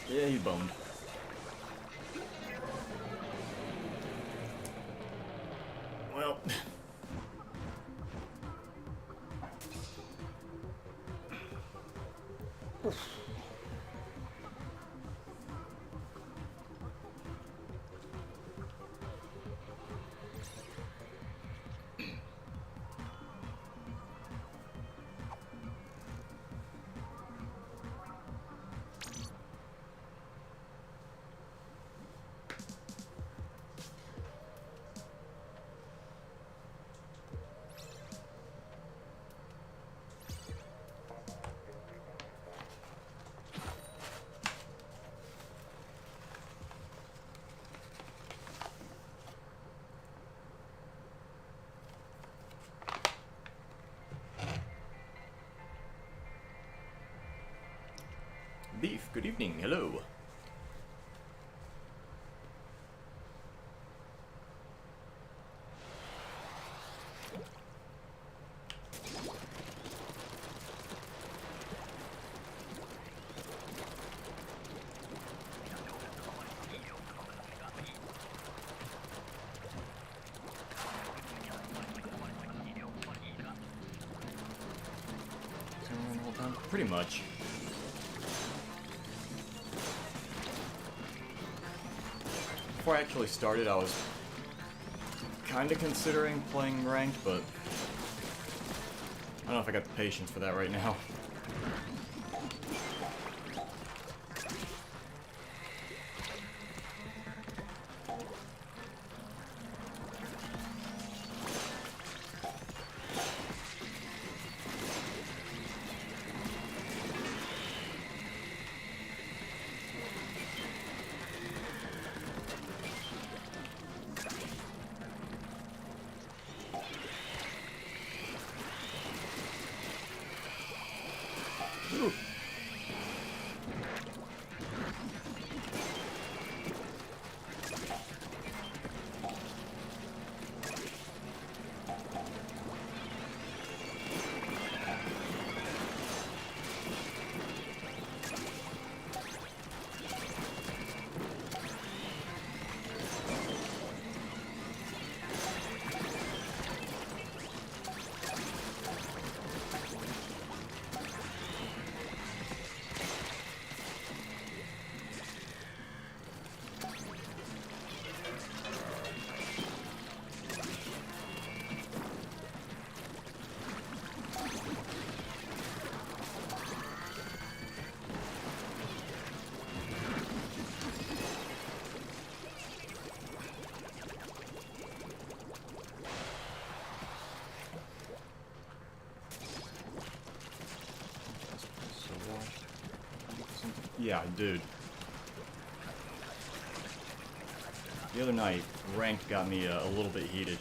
Yeah, he's boned. Well. Beef, good evening, hello. Pretty much. Before I actually started, I was kind of considering playing ranked, but I don't know if I got the patience for that right now. Ooh. Yeah, dude. The other night, ranked got me a little bit heated.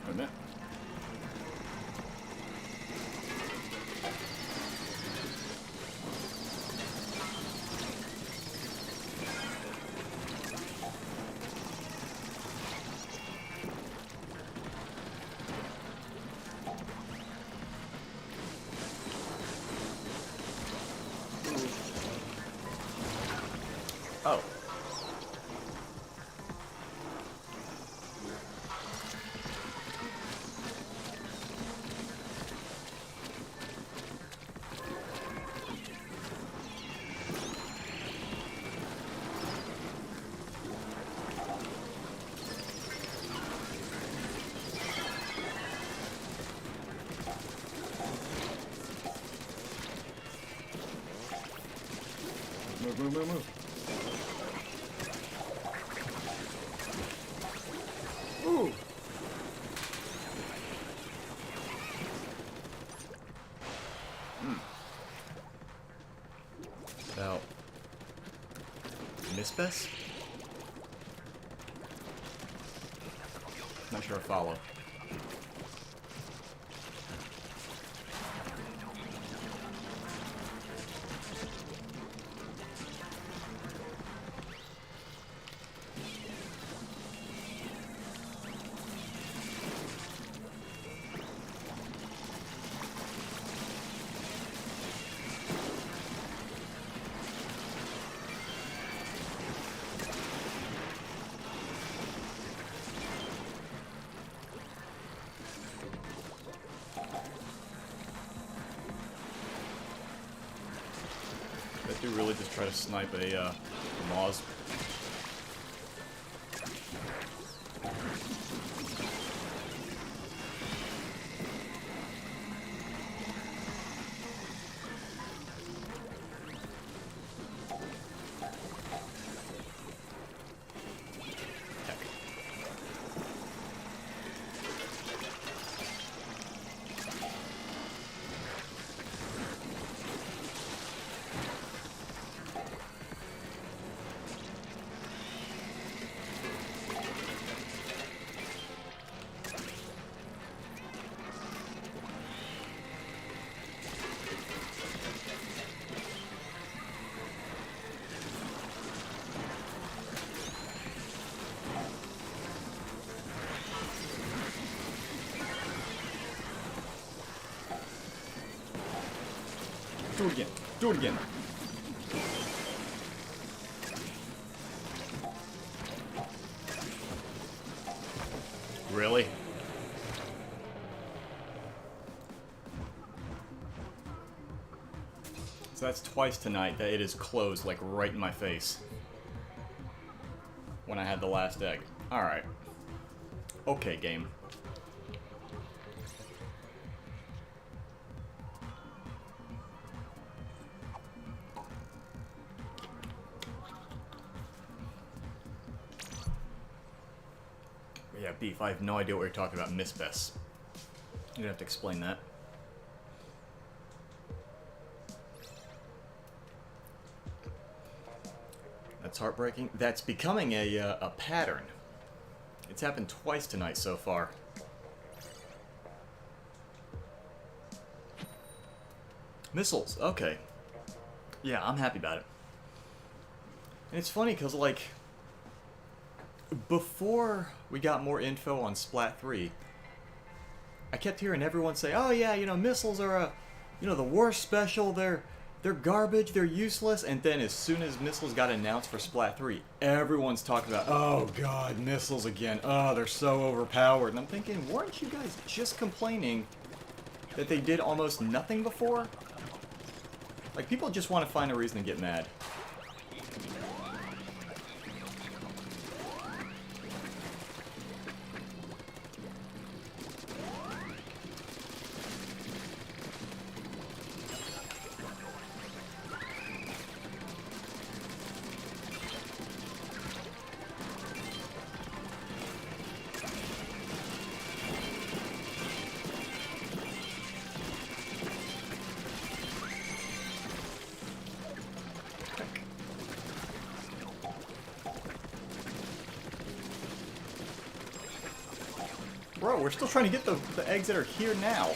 Wait a minute. Oh. Move, move, move, move. Ooh. About Mispes? Not sure I follow. Bet you really just try to snipe a Moz. Do it again. Do it again. Really? So that's twice tonight that it is closed, like, right in my face. When I had the last egg. Alright. Okay, game. Yeah, Beef, I have no idea what you're talking about, Miss Bess. You'd have to explain that. That's heartbreaking. That's becoming a pattern. It's happened twice tonight so far. Missiles, okay. Yeah, I'm happy about it. And it's funny because, like, before we got more info on Splat 3, I kept hearing everyone say, oh yeah, you know, missiles are the worst special, they're garbage, they're useless, and then as soon as missiles got announced for Splat 3, everyone's talking about, oh god, missiles again, oh, they're so overpowered. And I'm thinking, weren't you guys just complaining that they did almost nothing before? Like, people just want to find a reason to get mad. Bro, we're still trying to get the eggs that are here now.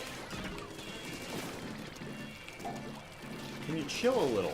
Can you chill a little?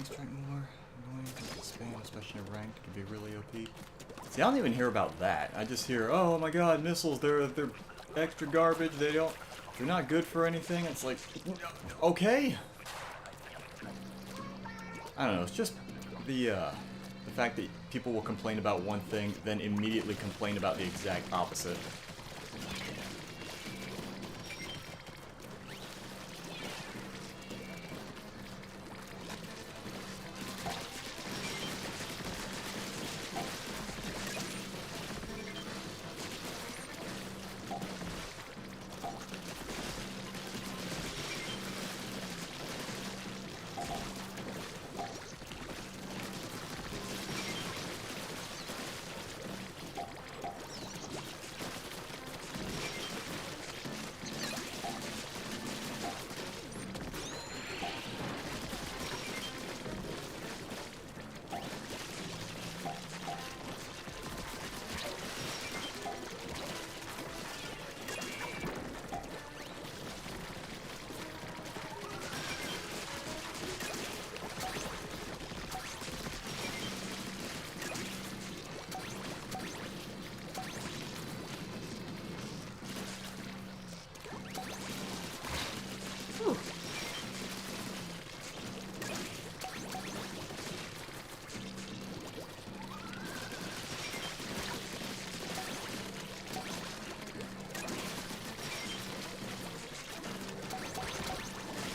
Strike more annoying because spam, especially in ranked, can be really OP. See, I don't even hear about that. I just hear, oh my god, missiles, they're extra garbage, they're not good for anything. It's like, okay. I don't know, it's just the fact that people will complain about one thing, then immediately complain about the exact opposite.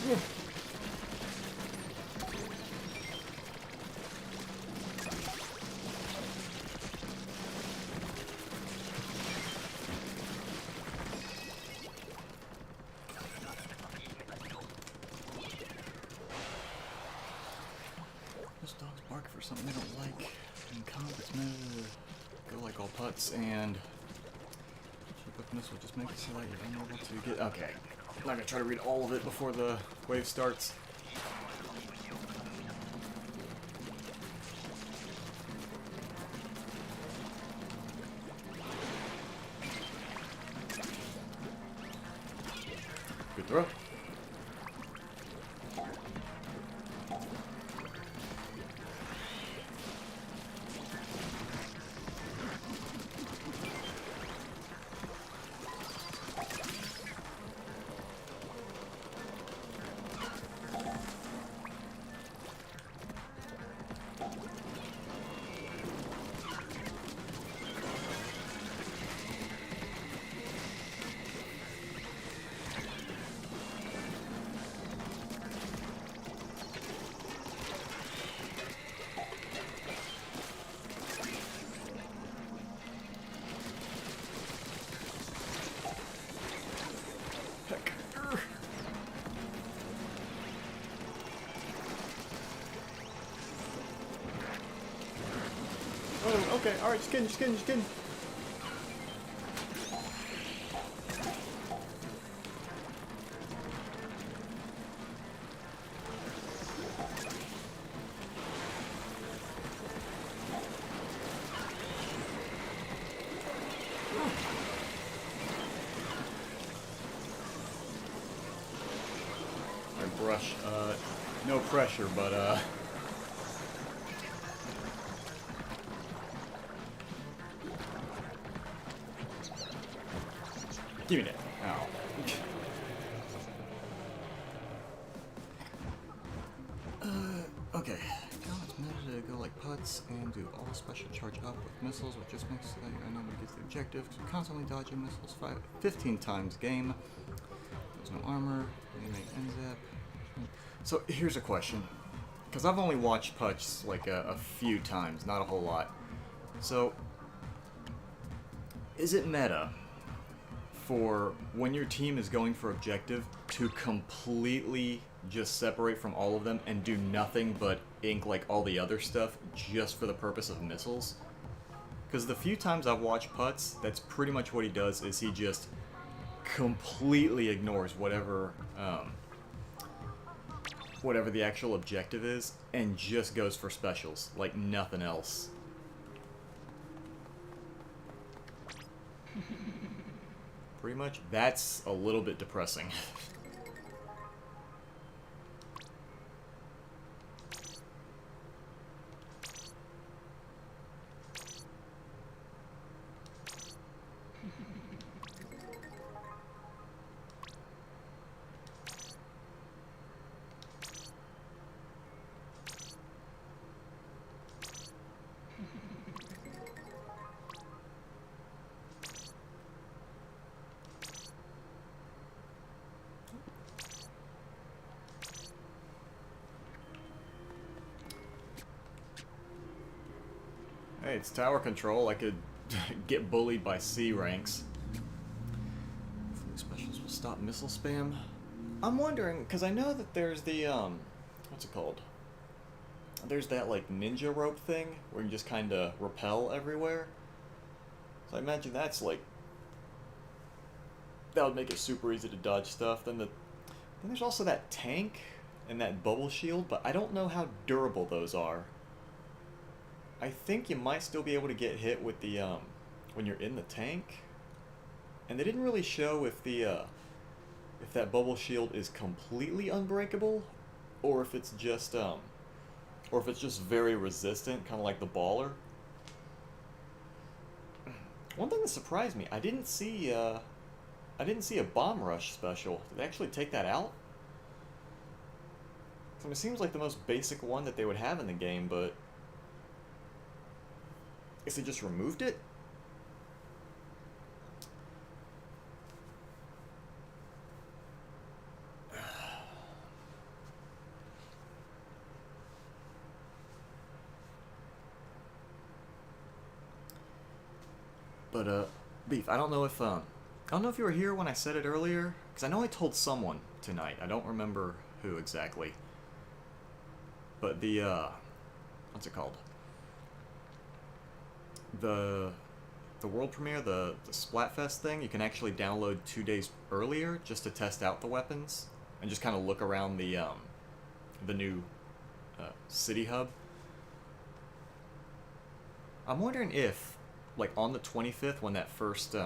Those dogs bark for something they don't like. In combat's meta, go like all putts and keep up missile. Just make it so that you're unable to get. Okay, I'm not gonna try to read all of it before the wave starts. Good throw. Oh, okay, alright, just kidding. Alright, brush, no pressure, but, give me that. Ow. Okay. It's meta to go like putts and do all special charge up with missiles, which just makes so that your enemy gets the objective. So constantly dodging missiles 15 times game. There's no armor. You make NZAP. So here's a question. Because I've only watched putts like a few times, not a whole lot. So, is it meta for when your team is going for objective to completely just separate from all of them and do nothing but ink like all the other stuff just for the purpose of missiles? Because the few times I've watched putts, that's pretty much what he does, is he just completely ignores whatever whatever the actual objective is and just goes for specials like nothing else. Pretty much, that's a little bit depressing. Hey, it's tower control. I could get bullied by C ranks. Hopefully specials will stop missile spam. I'm wondering, because I know that there's the, what's it called? There's that, like, ninja rope thing where you just kind of repel everywhere. So I imagine that's, like, that would make it super easy to dodge stuff. Then there's also that tank and that bubble shield, but I don't know how durable those are. I think you might still be able to get hit with the, when you're in the tank. And they didn't really show if the, if that bubble shield is completely unbreakable, or if it's just very resistant, kind of like the baller. One thing that surprised me, I didn't see a bomb rush special. Did they actually take that out? So it seems like the most basic one that they would have in the game, but I guess they just removed it? But Beef, I don't know if you were here when I said it earlier, because I know I told someone tonight. I don't remember who exactly. But the what's it called? The world premiere, the Splatfest thing, you can actually download 2 days earlier just to test out the weapons and just kind of look around the new city hub. I'm wondering if, like, on the 25th, when that first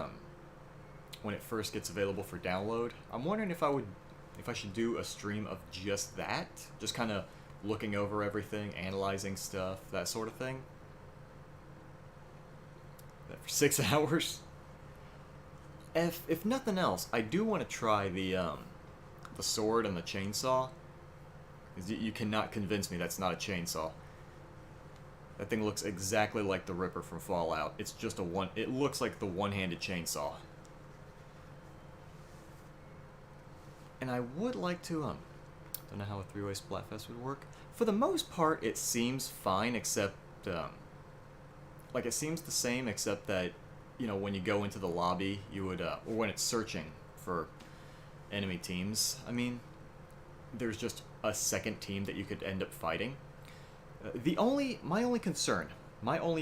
when it first gets available for download, I'm wondering if I should do a stream of just that, just kind of looking over everything, analyzing stuff, that sort of thing. That for 6 hours. If nothing else, I do want to try the sword and the chainsaw. You cannot convince me that's not a chainsaw. That thing looks exactly like the Ripper from Fallout. It's just it looks like the one-handed chainsaw. And I would like to don't know how a three-way Splatfest would work. For the most part, it seems fine, except like, it seems the same, except that, you know, when you go into the lobby, you would, or when it's searching for enemy teams, I mean, there's just a second team that you could end up fighting. My only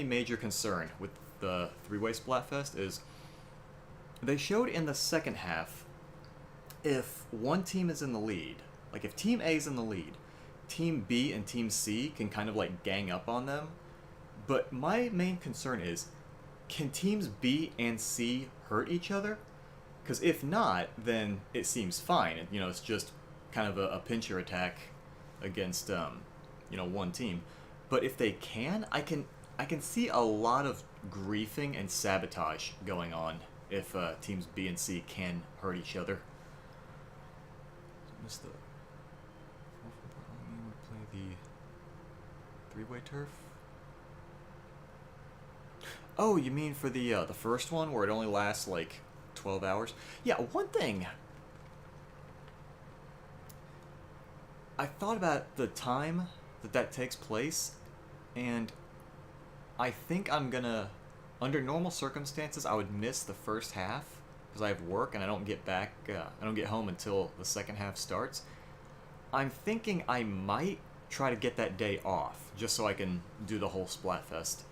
major concern with the three-way Splatfest is they showed in the second half, if one team is in the lead, like if Team A is in the lead, Team B and Team C can kind of like gang up on them. But my main concern is, can Teams B and C hurt each other? Because if not, then it seems fine. You know, it's just kind of a pincher attack against, you know, one team. But if they can, I can see a lot of griefing and sabotage going on if Teams B and C can hurt each other. Missed the... play the three-way turf? Oh, you mean for the first one, where it only lasts, like, 12 hours? Yeah, one thing. I thought about the time that takes place, and I think I'm gonna... Under normal circumstances, I would miss the first half, because I have work, and I don't get back... I don't get home until the second half starts. I'm thinking I might try to get that day off, just so I can do the whole Splatfest.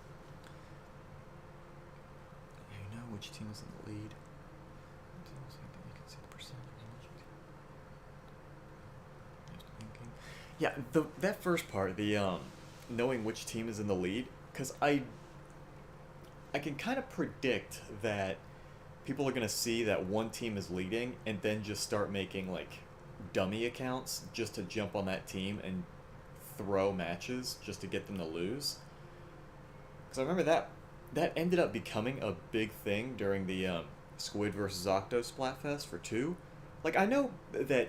Which team is in the lead? Yeah, that first part, the knowing which team is in the lead, because I can kind of predict that people are gonna see that one team is leading and then just start making like dummy accounts just to jump on that team and throw matches just to get them to lose. Because I remember that ended up becoming a big thing during the Squid vs. Octo Splatfest for 2. Like, I know that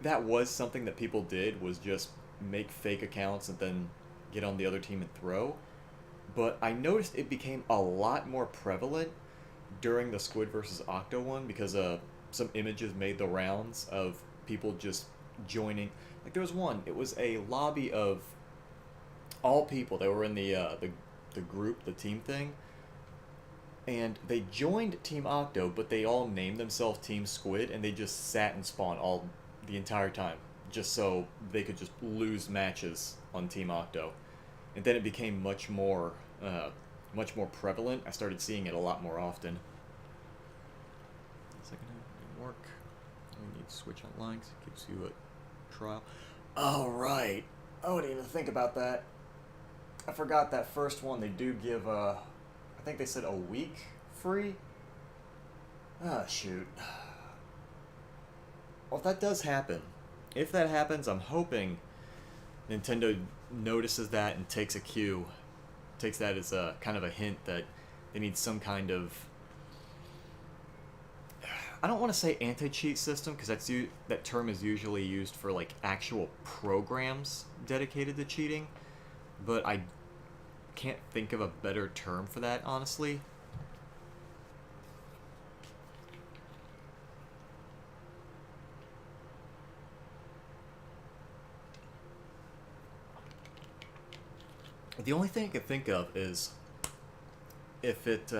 that was something that people did, was just make fake accounts and then get on the other team and throw. But I noticed it became a lot more prevalent during the Squid vs. Octo one, because some images made the rounds of people just joining. Like, there was one, it was a lobby of all people that were in the group, the team thing, and they joined Team Octo, but they all named themselves Team Squid, and they just sat and spawned the entire time, just so they could just lose matches on Team Octo. And then it became much more prevalent. I started seeing it a lot more often. Second half didn't work. We need to switch online because it gives you a trial. Oh, right. I didn't even think about that. I forgot that first one, they do give, I think they said a week free? Ah, shoot. Well, if that does happen, if that happens, I'm hoping Nintendo notices that and takes that as a kind of a hint that they need some kind of... I don't want to say anti-cheat system, because that term is usually used for, like, actual programs dedicated to cheating. But I can't think of a better term for that, honestly. The only thing I can think of is if it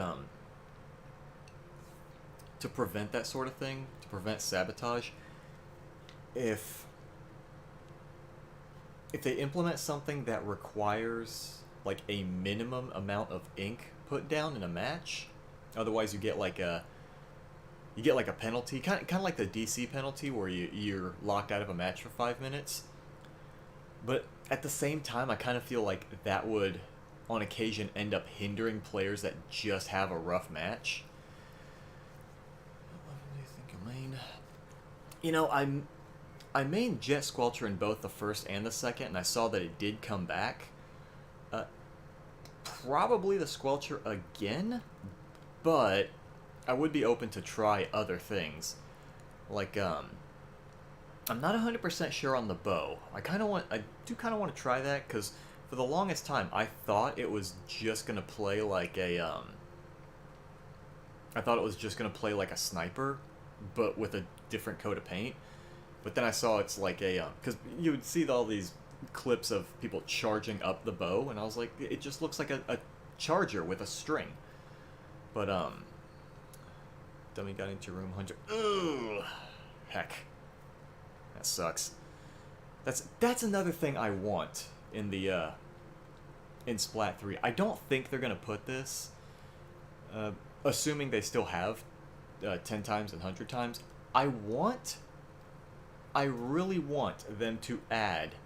to prevent that sort of thing, to prevent sabotage, if they implement something that requires like a minimum amount of ink put down in a match, otherwise you get like a penalty, kind of like the DC penalty where you're locked out of a match for 5 minutes. But at the same time, I kind of feel like that would, on occasion, end up hindering players that just have a rough match. What do you think of main? You know, I mained Jet Squelcher in both the first and the second, and I saw that it did come back. Probably the Squelcher again, but I would be open to try other things. Like, I'm not 100% sure on the bow. I do kind of want to try that, because for the longest time, I thought it was just going to play like a, I thought it was just going to play like a sniper, but with a different coat of paint. But then I saw it's like a, because you would see all these clips of people charging up the bow, and I was like, it just looks like a charger with a string. But, dummy got into room 100. Ugh. Heck. That sucks. That's another thing I want in the, in Splat 3. I don't think they're gonna put this, assuming they still have 10 times and 100 times. I really want them to add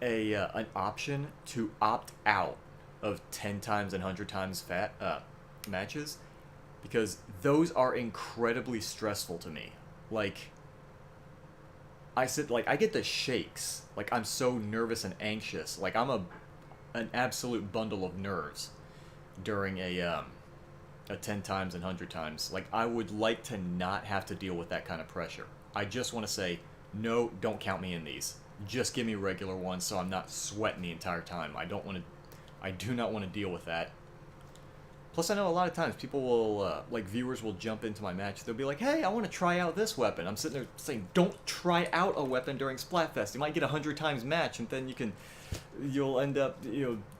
an option to opt out of 10 times and 100 times matches, because those are incredibly stressful to me. Like, I get the shakes. Like, I'm so nervous and anxious. Like, I'm an absolute bundle of nerves during a 10 times and 100 times. Like, I would like to not have to deal with that kind of pressure. I just want to say, no, don't count me in these. Just give me regular ones so I'm not sweating the entire time. I do not want to deal with that. Plus, I know a lot of times people will, like, viewers will jump into my match. They'll be like, hey, I want to try out this weapon. I'm sitting there saying, don't try out a weapon during Splatfest. You might get a 100 times match, and then you'll end up,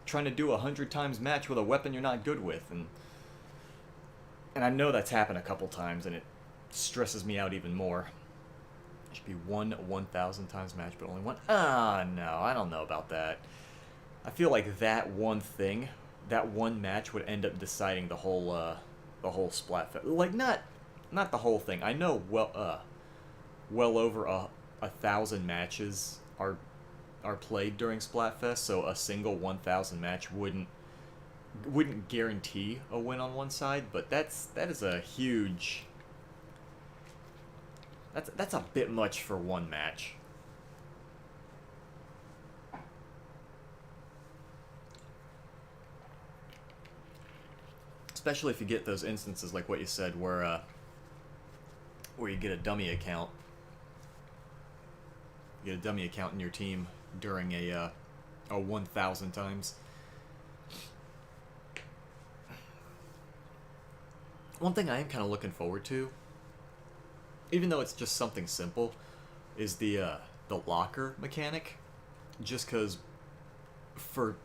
trying to do a 100 times match with a weapon you're not good with. And I know that's happened a couple times, and it stresses me out even more. It should be 1,000 times match, but only one. No, I don't know about that. I feel like that one thing, that one match would end up deciding the whole Splatfest. Like, not the whole thing. I know well over 1,000 matches are played during Splatfest, so a single 1,000 match wouldn't guarantee a win on one side, but that is a huge. That's a bit much for one match. Especially if you get those instances like what you said, where you get a dummy account. You get a dummy account in your team during a 1,000 times. One thing I am kind of looking forward to, even though it's just something simple, is the locker mechanic. Just because for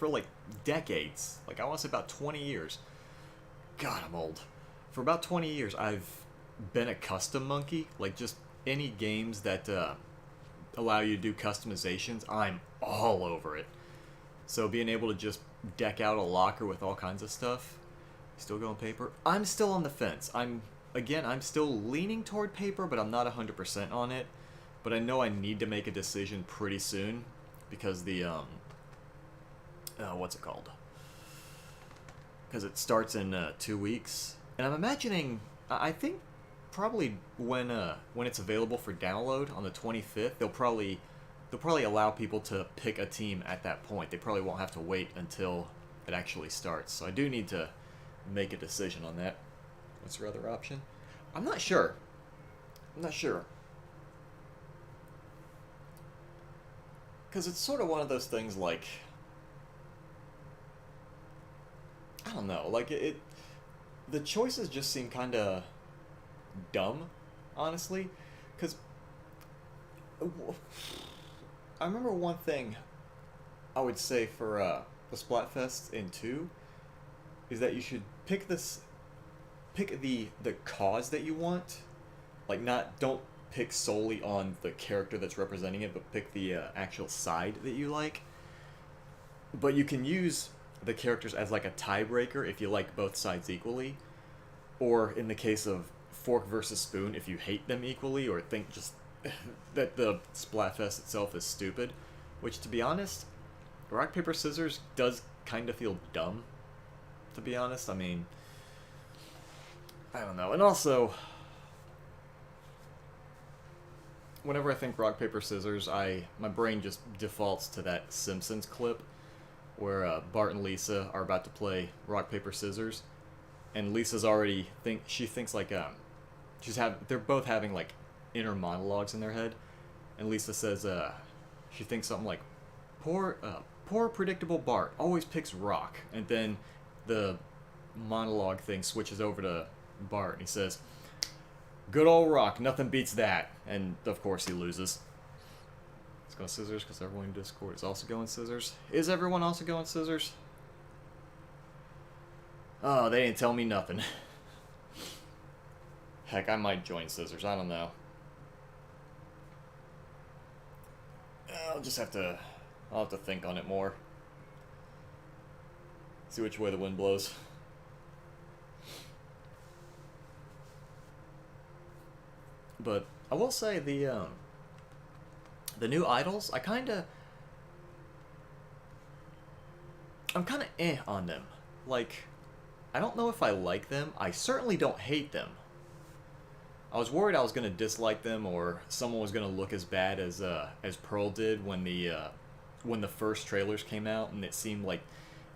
like decades, like I want to say about 20 years. God, I'm old. For about 20 years, I've been a custom monkey. Like, just any games that allow you to do customizations, I'm all over it. So being able to just deck out a locker with all kinds of stuff. Still going paper? I'm still on the fence. I'm still leaning toward paper, but I'm not 100% on it. But I know I need to make a decision pretty soon, because the what's it called? Because it starts in 2 weeks, and I'm imagining, I think probably when it's available for download on the 25th, they'll probably allow people to pick a team at that point. They probably won't have to wait until it actually starts. So I do need to make a decision on that. What's your other option? I'm not sure. Because it's sort of one of those things, like, I don't know, like, the choices just seem kind of dumb, honestly, because I remember one thing I would say for the Splatfest in 2 is that you should pick the cause that you want. Like, don't pick solely on the character that's representing it, but pick the actual side that you like. But you can use the characters as like a tiebreaker if you like both sides equally, or in the case of fork versus spoon, if you hate them equally or think just that the Splatfest itself is stupid. Which, to be honest, rock paper scissors does kind of feel dumb. To be honest, I mean, I don't know. And also, whenever I think rock paper scissors, my brain just defaults to that Simpsons clip where Bart and Lisa are about to play rock paper scissors, and Lisa's already she thinks like they're both having like inner monologues in their head, and Lisa says she thinks something like poor predictable Bart always picks rock, and then the monologue thing switches over to Bart and he says, good old rock, nothing beats that, and of course he loses. Let's go scissors because everyone in Discord is also going scissors. Is everyone also going scissors? Oh, they didn't tell me nothing. Heck, I might join scissors, I don't know. I'll have to think on it more. See which way the wind blows. But I will say the new idols, I'm kind of on them. Like, I don't know if I like them. I certainly don't hate them. I was worried I was going to dislike them, or someone was going to look as bad as Pearl did when the first trailers came out, and it seemed like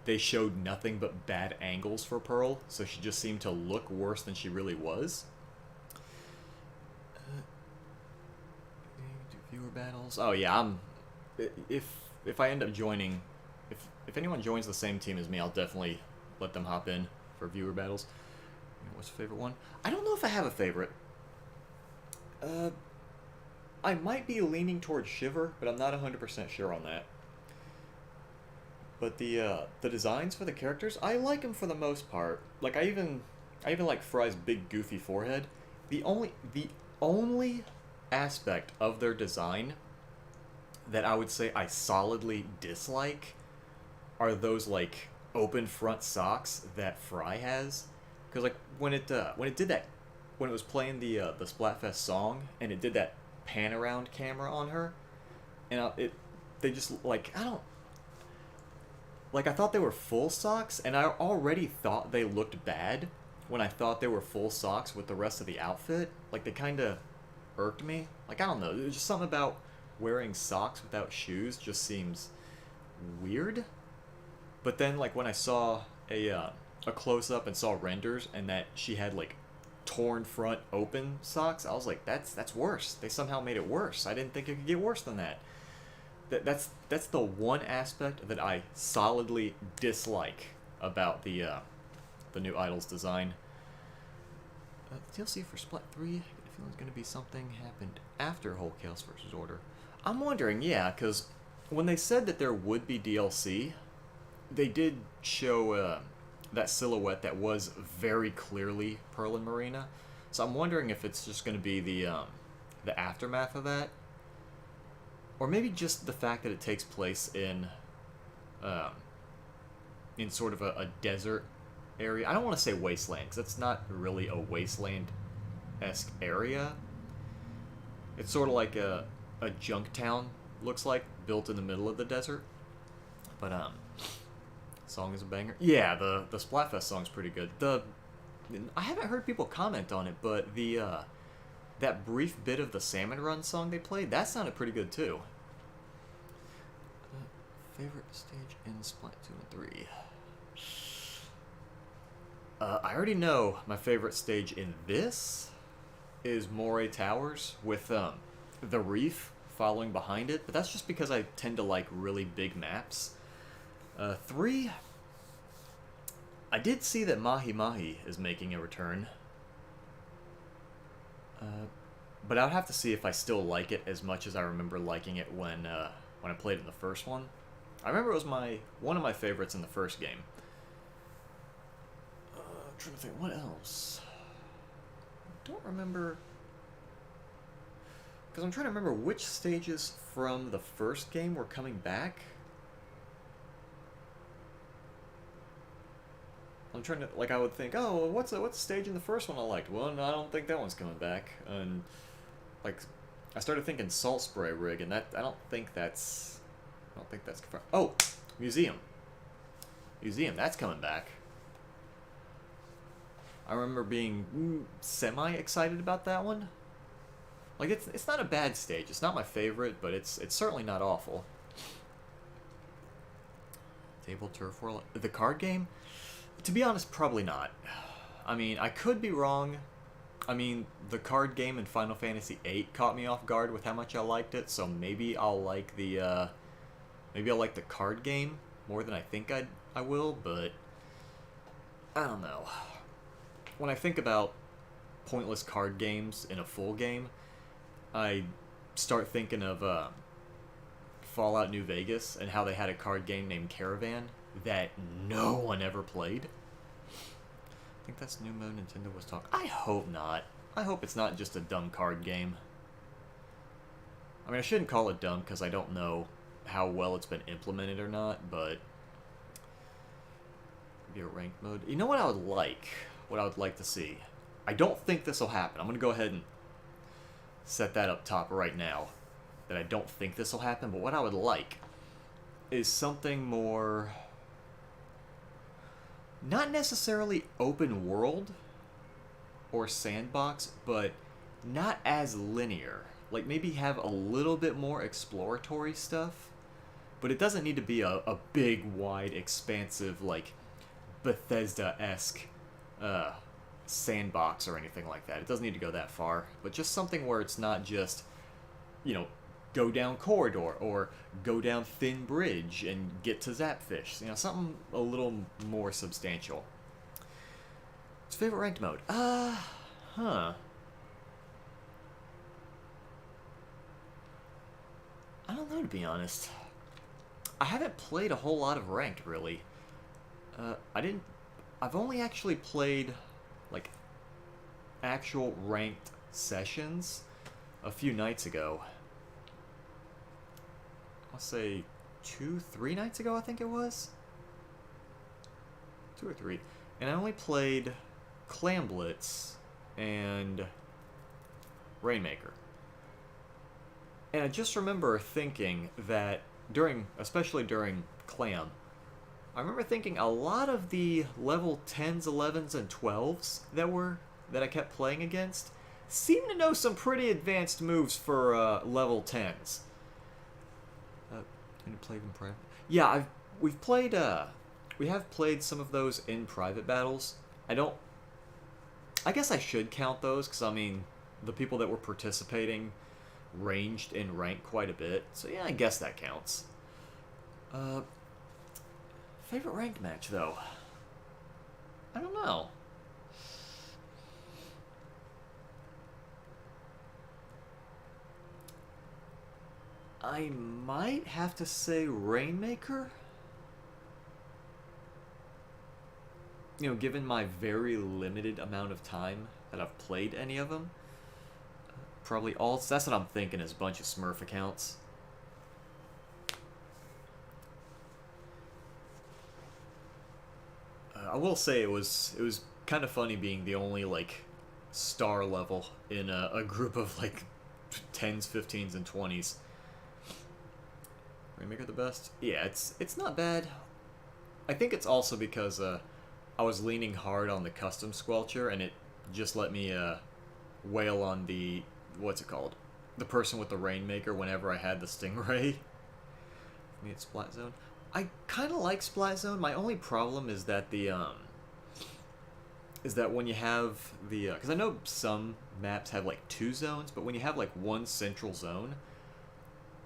they showed nothing but bad angles for Pearl, so she just seemed to look worse than she really was. Viewer battles. Oh yeah, if I end up joining, if anyone joins the same team as me, I'll definitely let them hop in for viewer battles. What's your favorite one? I don't know if I have a favorite. I might be leaning towards Shiver, but I'm not 100% sure on that. But the designs for the characters, I like them for the most part. Like I even like Fry's big goofy forehead. The only aspect of their design that I would say I solidly dislike are those like open front socks that Fry has. Because like when it did that, when it was playing the Splatfest song and it did that pan around camera on her, and they just like I thought they were full socks, and I already thought they looked bad when I thought they were full socks with the rest of the outfit. Like they kind of irked me. Like I don't know, there's just something about wearing socks without shoes just seems weird. But then like when I saw a close up and saw renders and that she had like torn front open socks, I was like, that's worse. They somehow made it worse. I didn't think it could get worse than that. That's the one aspect that I solidly dislike about the new Idols design. The DLC for Splat 3, I get a feeling it's going to be something happened after Whole Chaos vs. Order. I'm wondering, yeah, because when they said that there would be DLC, they did show that silhouette that was very clearly Pearl and Marina. So I'm wondering if it's just going to be the aftermath of that, or maybe just the fact that it takes place in sort of a desert area. I don't want to say wasteland, because that's not really a wasteland-esque area. It's sort of like a junk town, looks like, built in the middle of the desert. But song is a banger. Yeah, the Splatfest song's pretty good. I haven't heard people comment on it, but that brief bit of the Salmon Run song they played, that sounded pretty good too. Favorite stage in Splatoon 3? I already know my favorite stage in this is Moray Towers with the reef following behind it, but that's just because I tend to like really big maps. 3, I did see that Mahi Mahi is making a return, but I'd have to see if I still like it as much as I remember liking it when I played in the first one. I remember it was one of my favorites in the first game. trying to think, what else? I don't remember... Because I'm trying to remember which stages from the first game were coming back. I'm trying to, like, I would think, oh, well, what's the stage in the first one I liked? Well, no, I don't think that one's coming back. And, like, I started thinking Salt Spray Rig, and that, I don't think that's oh, Museum. Museum, that's coming back. I remember being semi-excited about that one. Like, it's not a bad stage. It's not my favorite, but it's certainly not awful. Table Turf War, the card game? To be honest, probably not. I mean, I could be wrong. I mean, the card game in Final Fantasy VIII caught me off guard with how much I liked it, so maybe I'll like the card game more than I think I will, but I don't know. When I think about pointless card games in a full game, I start thinking of Fallout New Vegas and how they had a card game named Caravan that no one ever played. I think that's new mode Nintendo was talking. I hope not. I hope it's not just a dumb card game. I mean, I shouldn't call it dumb because I don't know how well it's been implemented or not, but maybe a ranked mode. You know what I would like? What I would like to see? I don't think this will happen. I'm going to go ahead and set that up top right now. That I don't think this will happen, but what I would like is something more... not necessarily open world or sandbox, but not as linear. Like, maybe have a little bit more exploratory stuff, but it doesn't need to be a big, wide, expansive, like, Bethesda-esque sandbox or anything like that. It doesn't need to go that far, but just something where it's not just, you know, go down corridor or go down thin bridge and get to Zapfish. You know, something a little more substantial. What's favorite ranked mode? I don't know, to be honest. I haven't played a whole lot of ranked, really. I've only actually played, like, actual ranked sessions a few nights ago. I'll say 2-3 nights ago, I think it was. 2 or 3. And I only played Clam Blitz and Rainmaker. And I just remember thinking that especially during Clam, I remember thinking a lot of the level 10s, 11s, and 12s that I kept playing against seemed to know some pretty advanced moves for level 10s. Can you play them private? Yeah, we have played some of those in private battles. I guess I should count those, because, I mean, the people that were participating ranged in rank quite a bit. So, yeah, I guess that counts. Favorite ranked match, though? I don't know. I might have to say Rainmaker. You know, given my very limited amount of time that I've played any of them. Probably all. That's what I'm thinking, is a bunch of Smurf accounts. I will say it was kind of funny being the only, like, star level in a group of, like, 10s, 15s, and 20s. Rainmaker the best? Yeah, it's not bad. I think it's also because I was leaning hard on the custom squelcher, and it just let me wail on the, what's it called? The person with the Rainmaker whenever I had the Stingray. Me at Splat Zone. I kind of like Splat Zone. My only problem is that when you have the, because I know some maps have like 2 zones, but when you have like one central zone,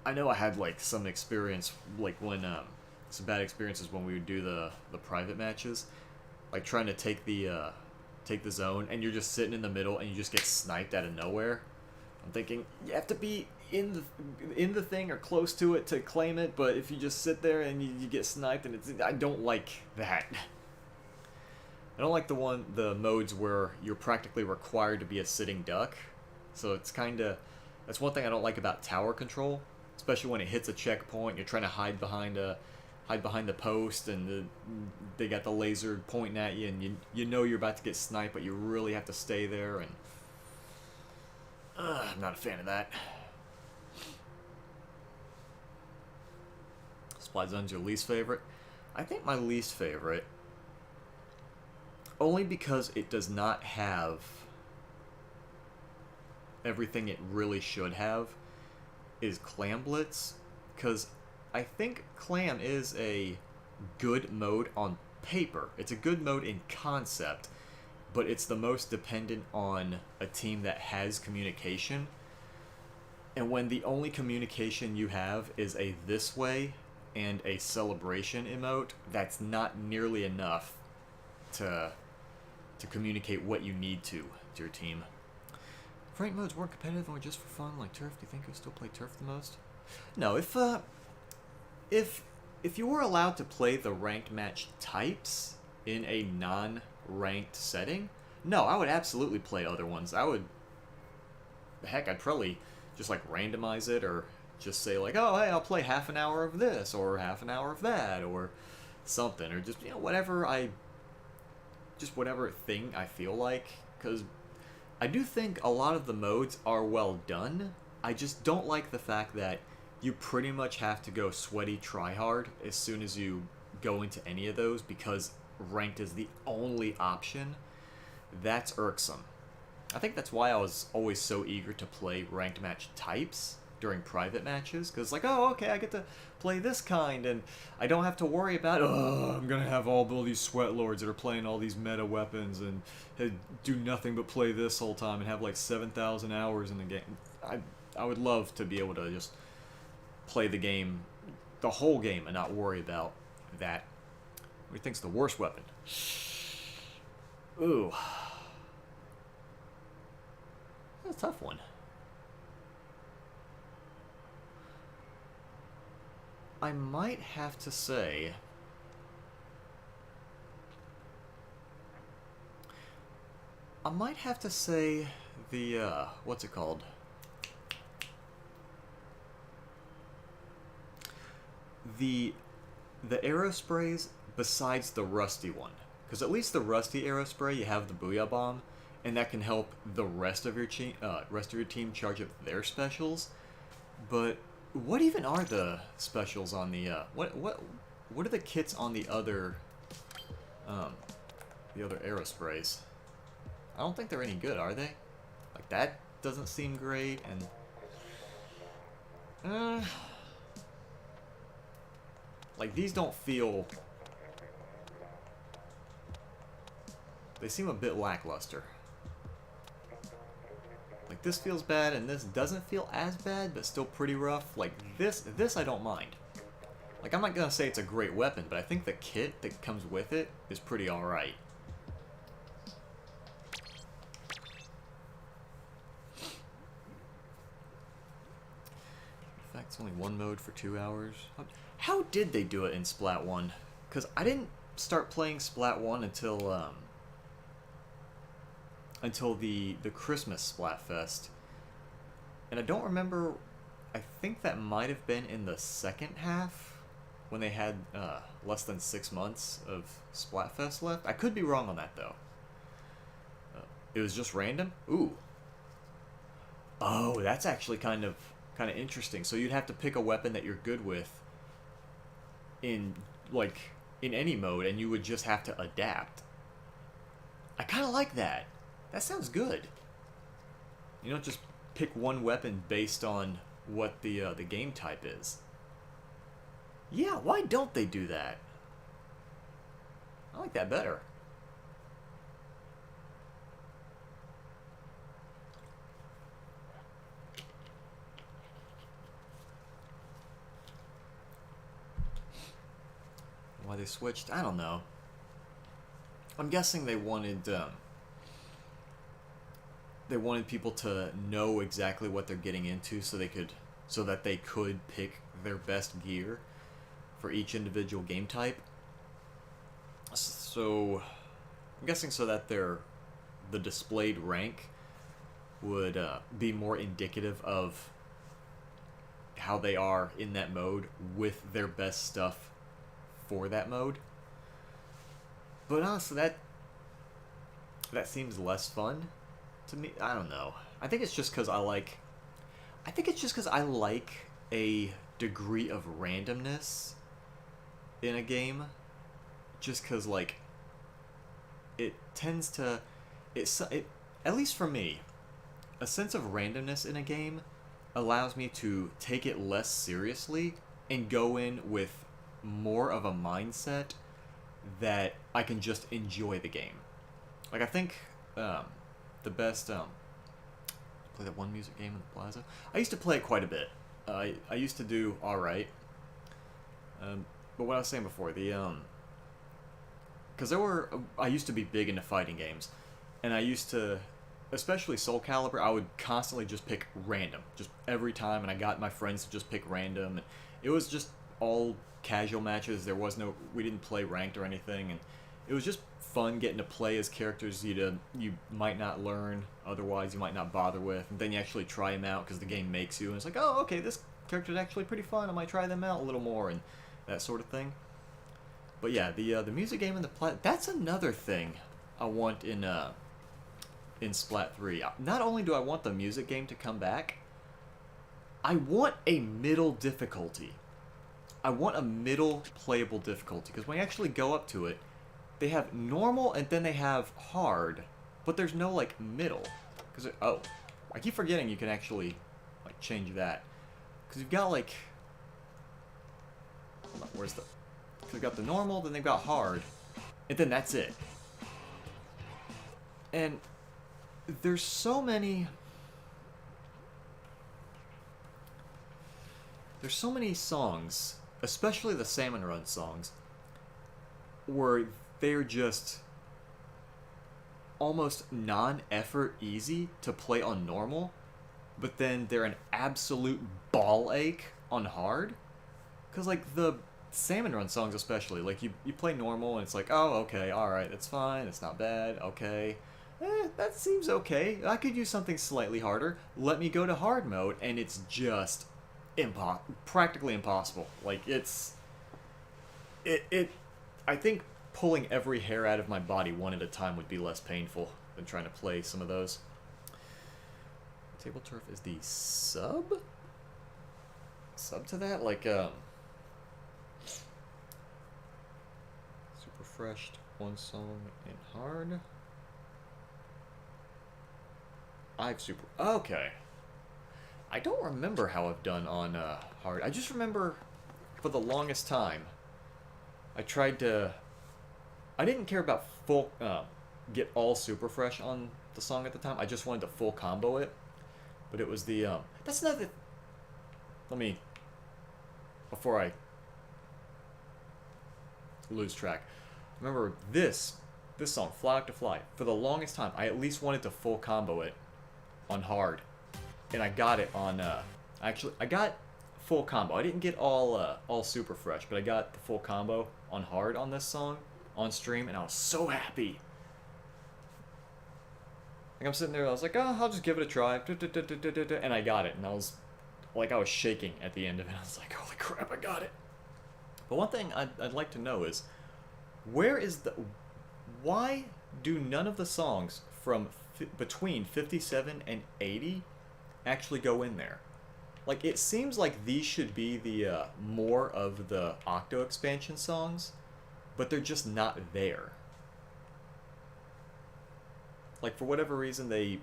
I know I had like some experience, like when some bad experiences when we would do the private matches, like trying to take the zone, and you're just sitting in the middle and you just get sniped out of nowhere. I'm thinking you have to be in the thing or close to it to claim it, but if you just sit there and you get sniped, and I don't like that. I don't like the modes where you're practically required to be a sitting duck. So it's kind of, that's one thing I don't like about tower control, especially when it hits a checkpoint. You're trying to hide behind the post, and they got the laser pointing at you, and you know you're about to get sniped, but you really have to stay there. And I'm not a fan of that. Splat Zone's your least favorite? I think my least favorite, only because it does not have everything it really should have, is Clam Blitz. Because I think Clam is a good mode on paper. It's a good mode in concept, but it's the most dependent on a team that has communication. And when the only communication you have is a this way and a celebration emote, that's not nearly enough to communicate what you need to your team. If ranked modes weren't competitive and were just for fun, like Turf, do you think you'll still play Turf the most? No, if you were allowed to play the ranked match types in a non-ranked setting, no, I would absolutely play other ones. Heck, I'd probably just like randomize it, or just say like, oh, hey, I'll play half an hour of this, or half an hour of that, or something, or just, whatever thing I feel like, because I do think a lot of the modes are well done. I just don't like the fact that you pretty much have to go sweaty tryhard as soon as you go into any of those, because ranked is the only option. That's irksome. I think that's why I was always so eager to play ranked match types during private matches, because like, oh, okay, I get to play this kind, and I don't have to worry about, oh, I'm gonna have all these sweat lords that are playing all these meta weapons and do nothing but play this whole time and have like 7,000 hours in the game. I would love to be able to just play the game, the whole game, and not worry about that. What do you think's the worst weapon? Ooh, that's a tough one. I might have to say the, what's it called? The aerosprays besides the rusty one. Because at least the rusty aerospray, you have the Booyah Bomb, and that can help the rest of your team charge up their specials. But what even are the specials on the what are the kits on the other aerosprays? I don't think they're any good, are they? Like, that doesn't seem great, and like, these don't feel, they seem a bit lackluster. Like, this feels bad, and this doesn't feel as bad, but still pretty rough. Like, this I don't mind. Like, I'm not gonna say it's a great weapon, but I think the kit that comes with it is pretty alright. In fact, it's only one mode for 2 hours. How did they do it in Splat 1? Because I didn't start playing Splat 1 until the Christmas Splatfest. And I don't remember, I think that might have been in the second half, when they had less than 6 months of Splatfest left. I could be wrong on that, though. It was just random? Ooh. Oh, that's actually kind of interesting. So you'd have to pick a weapon that you're good with in any mode, and you would just have to adapt. I kind of like that. That sounds good. You don't just pick one weapon based on what the game type is. Yeah, why don't they do that? I like that better. Why they switched? I don't know. I'm guessing they wanted people to know exactly what they're getting into, so that they could pick their best gear for each individual game type. So I'm guessing so that the displayed rank would be more indicative of how they are in that mode with their best stuff for that mode. But honestly, that seems less fun to me. I don't know. I think it's just because I like a degree of randomness in a game. Just because, like, it tends to, at least for me, a sense of randomness in a game allows me to take it less seriously and go in with more of a mindset that I can just enjoy the game. Like, I think the best play that one music game in the Plaza. I used to play it quite a bit. I used to do all right. But what I was saying before, because I used to be big into fighting games, and I used to, especially Soul Calibur, I would constantly just pick random, just every time, and I got my friends to just pick random, and it was just all casual matches. We didn't play ranked or anything, and it was just fun getting to play as characters you might not learn, otherwise you might not bother with, and then you actually try them out because the game makes you, and it's like, oh, okay, this character's actually pretty fun, I might try them out a little more, and that sort of thing. But yeah, the music game in the that's another thing I want in Splat 3. Not only do I want the music game to come back, I want a middle difficulty. I want a middle playable difficulty, because when you actually go up to it, they have normal and then they have hard, but there's no, like, middle. Because I keep forgetting you can actually, like, change that. Because you've got, like, hold on, where's the... They've got the normal, then they've got hard, and then that's it. And there's so many songs, especially the Salmon Run songs, where they're just almost non-effort easy to play on normal, but then they're an absolute ball ache on hard. Because, like, the Salmon Run songs especially, like, you play normal and it's like, oh, okay, alright, that's fine, it's not bad, okay, that seems okay, I could use something slightly harder, let me go to hard mode, and it's just practically impossible. Like, I think pulling every hair out of my body one at a time would be less painful than trying to play some of those. Table Turf is the sub to that, like, Refreshed one song in hard. Okay. I don't remember how I've done on hard. I just remember for the longest time I didn't care about full get all super fresh on the song at the time. I just wanted to full combo it. But it was the that's another. Before I lose track. Remember this song, Fly Out to Fly. For the longest time, I at least wanted to full combo it on hard, and I got it on. I got full combo. I didn't get all super fresh, but I got the full combo on hard on this song on stream, and I was so happy. Like, I'm sitting there, I was like, oh, I'll just give it a try, and I got it, and I was shaking at the end of it. I was like, holy crap, I got it. But one thing I'd like to know is, why do none of the songs from between 57 and 80 actually go in there? Like, it seems like these should be the more of the Octo expansion songs, but they're just not there. Like, for whatever reason, they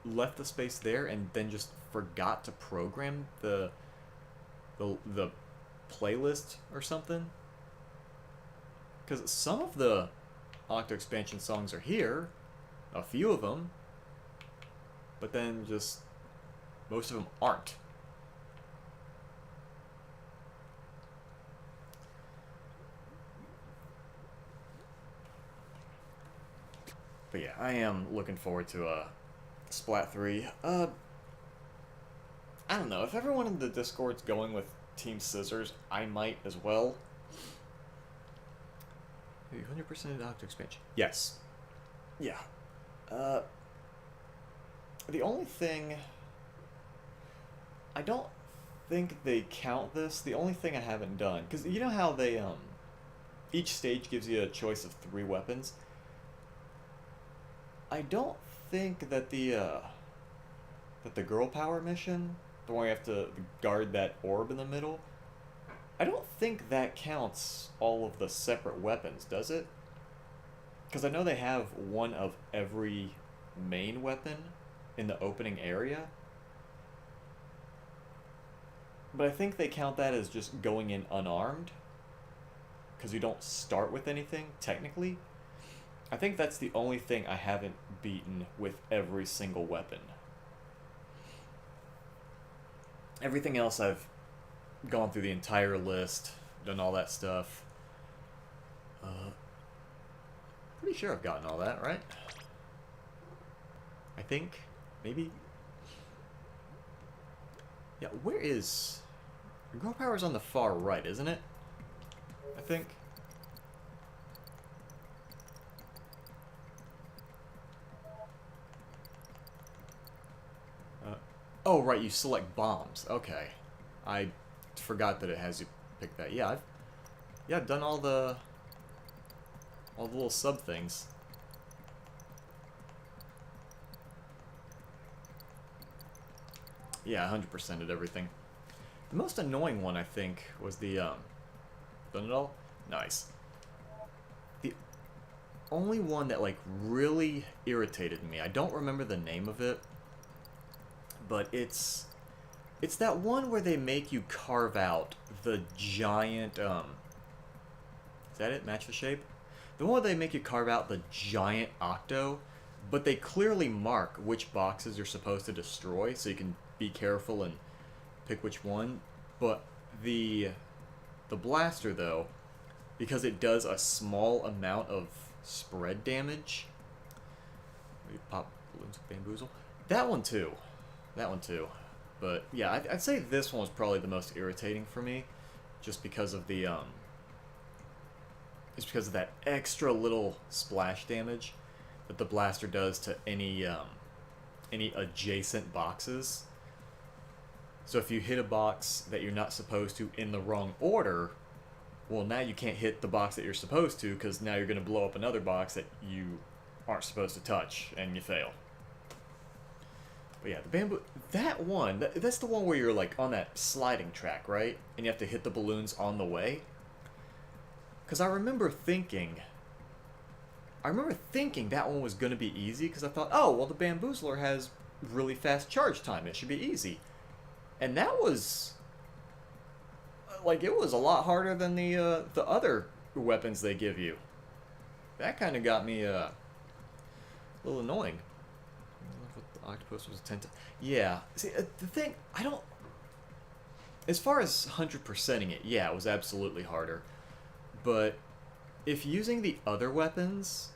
left the space there and then just forgot to program the playlist or something. Because some of the Octo expansion songs are here, a few of them, but then just most of them aren't. But yeah, I am looking forward to Splat 3. I don't know, if everyone in the Discord's going with Team Scissors, I might as well. 100% Octo expansion. Yes. Yeah. Uh, the only thing... I don't think they count this. The only thing I haven't done... Because you know how they, each stage gives you a choice of 3 weapons? I don't think that the girl power mission, the one where you have to guard that orb in the middle, I don't think that counts all of the separate weapons, does it? Because I know they have one of every main weapon in the opening area. But I think they count that as just going in unarmed. Because you don't start with anything, technically. I think that's the only thing I haven't beaten with every single weapon. Everything else I've gone through the entire list, done all that stuff. Pretty sure I've gotten all that, right? I think. Maybe. Yeah, where is... Girl power's on the far right, isn't it? I think. Oh, right, you select bombs. Okay. I forgot that it has you pick that. Yeah, I've done all the little sub things. Yeah, 100%ed everything. The most annoying one, I think, was the, done it all? Nice. The only one that, like, really irritated me, I don't remember the name of it, but it's that one where they make you carve out the giant, is that it? Match the shape? The one where they make you carve out the giant octo, but they clearly mark which boxes you're supposed to destroy, so you can be careful and pick which one. But the blaster, though, because it does a small amount of spread damage, maybe pop balloons with bamboozle. That one too. But yeah, I'd say this one was probably the most irritating for me, just because of the it's because of that extra little splash damage that the blaster does to any adjacent boxes. So if you hit a box that you're not supposed to in the wrong order, well, now you can't hit the box that you're supposed to, because now you're going to blow up another box that you aren't supposed to touch, and you fail. But yeah, the bamboo... That one, that's the one where you're, like, on that sliding track, right? And you have to hit the balloons on the way. Because I remember thinking that one was going to be easy, because I thought, oh, well, the Bamboozler has really fast charge time. It should be easy. And that was... like, it was a lot harder than the other weapons they give you. That kind of got me a little annoying. I don't know if the octopus was attentive. Yeah. See, the thing, I don't... As far as 100%ing it, yeah, it was absolutely harder. But if using the other weapons,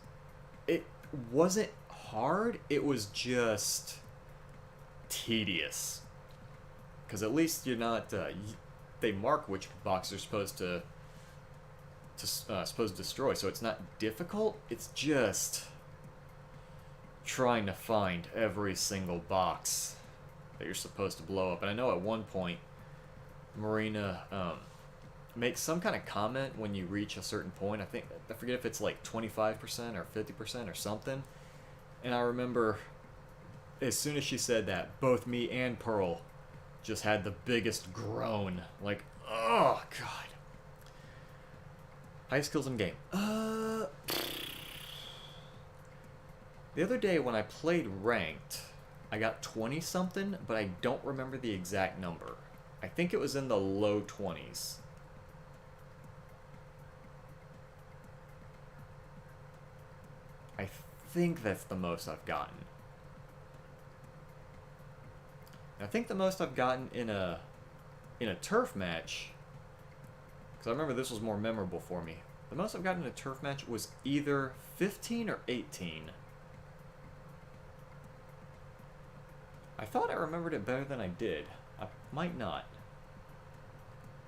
it wasn't hard, it was just tedious. Because at least you're not... they mark which box they're supposed to destroy, so it's not difficult. It's just trying to find every single box that you're supposed to blow up. And I know at one point, Marina makes some kind of comment when you reach a certain point. I forget if it's like 25% or 50% or something. And I remember, as soon as she said that, both me and Pearl just had the biggest groan. Like, oh, God. Highest skills in game. The other day when I played ranked, I got 20-something, but I don't remember the exact number. I think it was in the low 20s. I think that's the most I've gotten. I think the most I've gotten in a turf match, because I remember this was more memorable for me, the most I've gotten in a turf match was either 15 or 18. I thought I remembered it better than I did. I might not.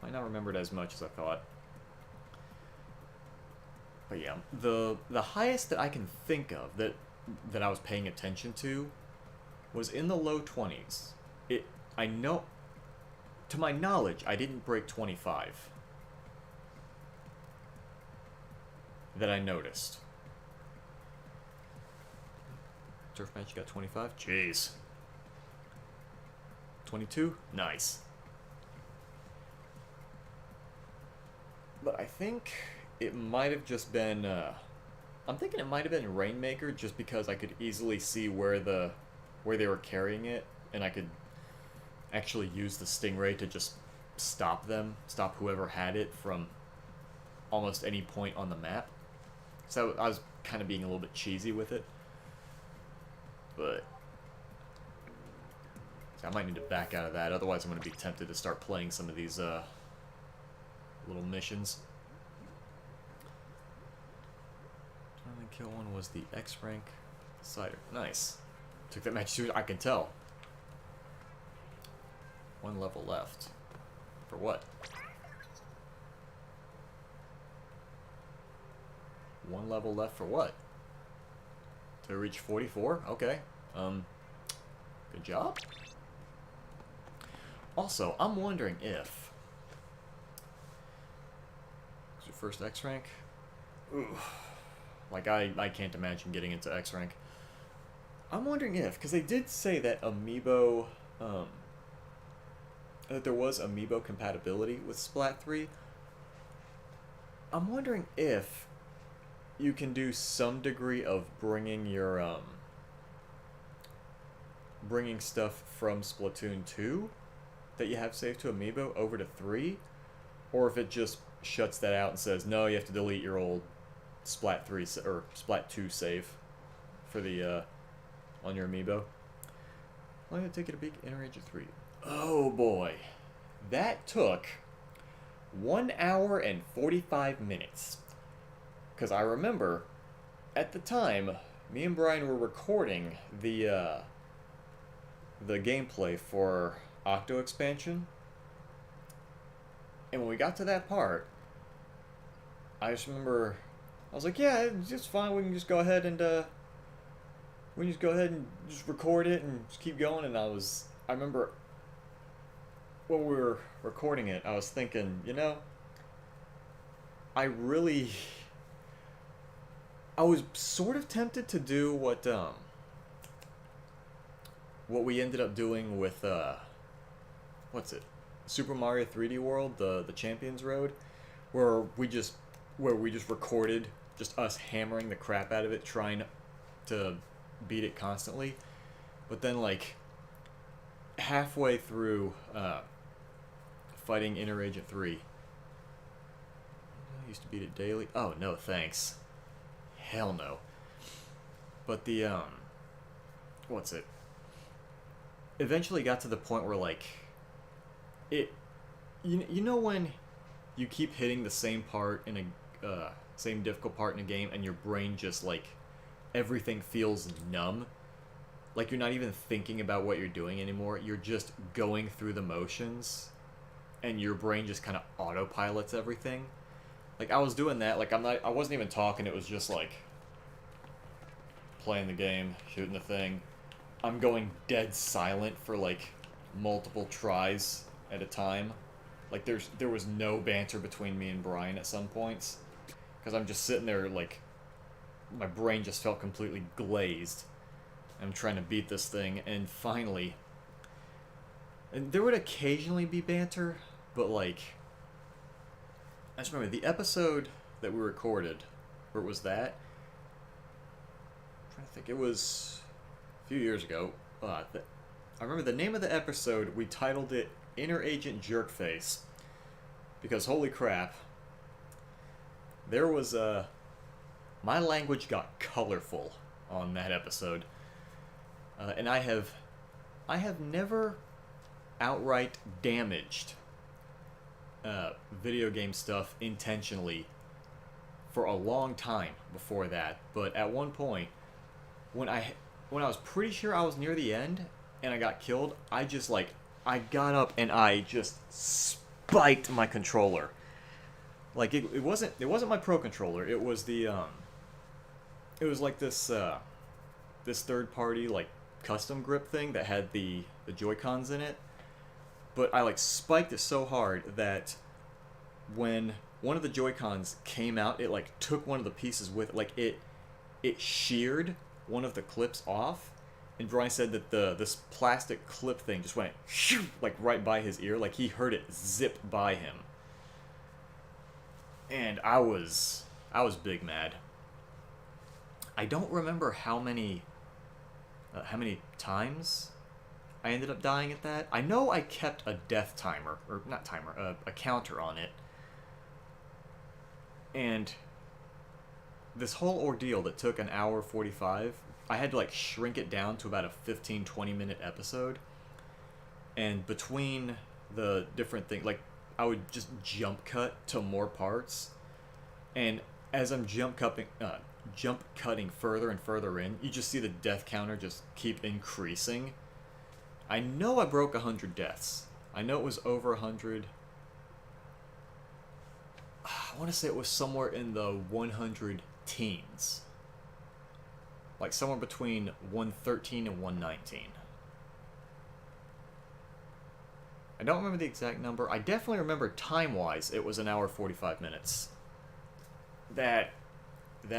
Might not remember it as much as I thought. But yeah, the highest that I can think of that I was paying attention to was in the low 20s. I know, to my knowledge, I didn't break 25. That I noticed. Turf match, you got 25? Jeez. 22? Nice. But I think it might have just been, I'm thinking it might have been Rainmaker, just because I could easily see where they were carrying it, and I could actually use the Stingray to just stop whoever had it from almost any point on the map. So I was kind of being a little bit cheesy with it. But so I might need to back out of that, otherwise I'm going to be tempted to start playing some of these little missions. Only kill one was the X rank cider. Nice. Took that match too, I can tell. One level left. For what? One level left for what? To reach 44? Okay. Good job. Also, I'm wondering if... Is your first X rank? Ooh. Like, I can't imagine getting into X rank. I'm wondering if, because they did say that Amiibo, that there was Amiibo compatibility with Splat 3. I'm wondering if you can do some degree of bringing your, bringing stuff from Splatoon 2 that you have saved to Amiibo over to 3, or if it just shuts that out and says, no, you have to delete your old Splat 3 or Splat 2 save for the, on your Amiibo. I'm going to take it a peek. Enter Age of 3. Oh boy. That took 1 hour and 45 minutes. Because I remember, at the time, me and Brian were recording the gameplay for Octo Expansion. And when we got to that part, I just remember, I was like, yeah, it's just fine, we can just go ahead and, just record it and just keep going. And I remember when we were recording it, I was thinking, you know, I was sort of tempted to do what we ended up doing with, what's it? Super Mario 3D World, the Champions Road, where we just recorded just us hammering the crap out of it, trying to beat it constantly. But then, like, halfway through fighting Inner Agent 3, I used to beat it daily. Oh, no, thanks. Hell no. But the, what's it? Eventually got to the point where, like, you know when you keep hitting the same part in a, same difficult part in a game and your brain just, like, everything feels numb? Like, you're not even thinking about what you're doing anymore. You're just going through the motions, and your brain just kind of autopilots everything. Like, I was doing that. Like, I wasn't even talking. It was just, like, playing the game, shooting the thing. I'm going dead silent for, like, multiple tries at a time. Like, there was no banter between me and Brian at some points. Because I'm just sitting there, like, my brain just felt completely glazed. I'm trying to beat this thing, and finally... And there would occasionally be banter, but, like... I just remember the episode that we recorded, where it was that... I'm trying to think, it was a few years ago. I remember the name of the episode, we titled it Inner Agent Jerkface. Because, holy crap, there was my language got colorful on that episode. And I have never outright damaged video game stuff intentionally for a long time before that. But at one point, when I was pretty sure I was near the end and I got killed, I got up and I just spiked my controller. Like it wasn't my Pro controller. It was the it was like this third party like custom grip thing that had the Joy-Cons in it. But I like spiked it so hard that when one of the Joy-Cons came out, it like took one of the pieces with it. Like it sheared one of the clips off, and Brian said that this plastic clip thing just went like right by his ear, like he heard it zip by him. And I was big mad. I don't remember how many times I ended up dying at that. I know I kept a death timer, or not timer, a counter on it. And this whole ordeal that took an hour 45, I had to like shrink it down to about a 15-20 minute episode. And between the different things, like I would just jump cut to more parts. And as I'm jump cutting further and further in, you just see the death counter just keep increasing. I know I broke 100 deaths. I know it was over 100. I want to say it was somewhere in the 100 teens. Like somewhere between 113 and 119. I don't remember the exact number. I definitely remember time-wise it was an hour 45 minutes. That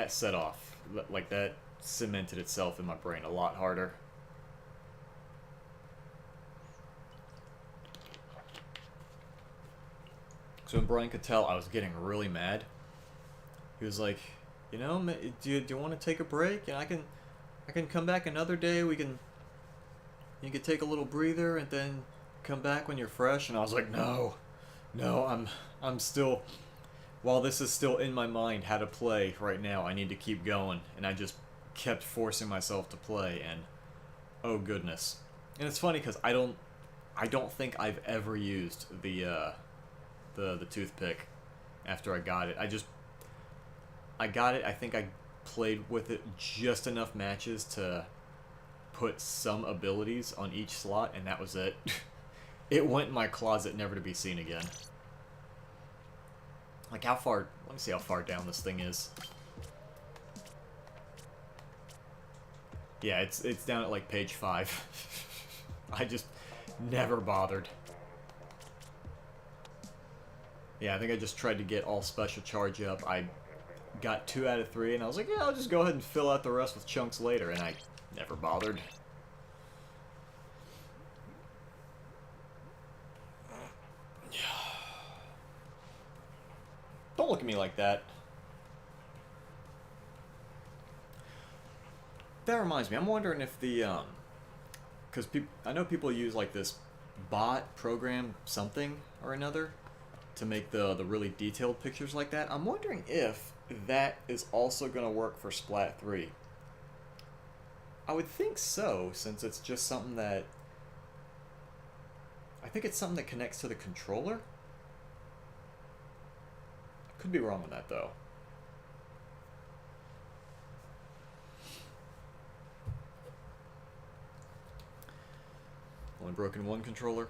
set off. Like that cemented itself in my brain a lot harder. So when Brian could tell I was getting really mad, he was like, you know, do you want to take a break? And I can come back another day. You can take a little breather and then come back when you're fresh. And I was like, no, I'm still, while this is still in my mind how to play right now, I need to keep going. And I just kept forcing myself to play, and oh goodness. And it's funny because I don't think I've ever used the toothpick after I got it. I got it, I think I played with it just enough matches to put some abilities on each slot, and that was it. It went in my closet, never to be seen again. Like how far, let me see how far down this thing is. Yeah, it's down at like page 5. I just never bothered. Yeah, I think I just tried to get all special charge up. I got 2 out of 3, and I was like, yeah, I'll just go ahead and fill out the rest with chunks later, and I never bothered. Don't look at me like that. That reminds me, I'm wondering if the, because I know people use like this bot program something or another to make the really detailed pictures like that. I'm wondering if that is also going to work for Splat 3. I would think so, since it's just something that... I think it's something that connects to the controller? I could be wrong on that, though. Only broken one controller?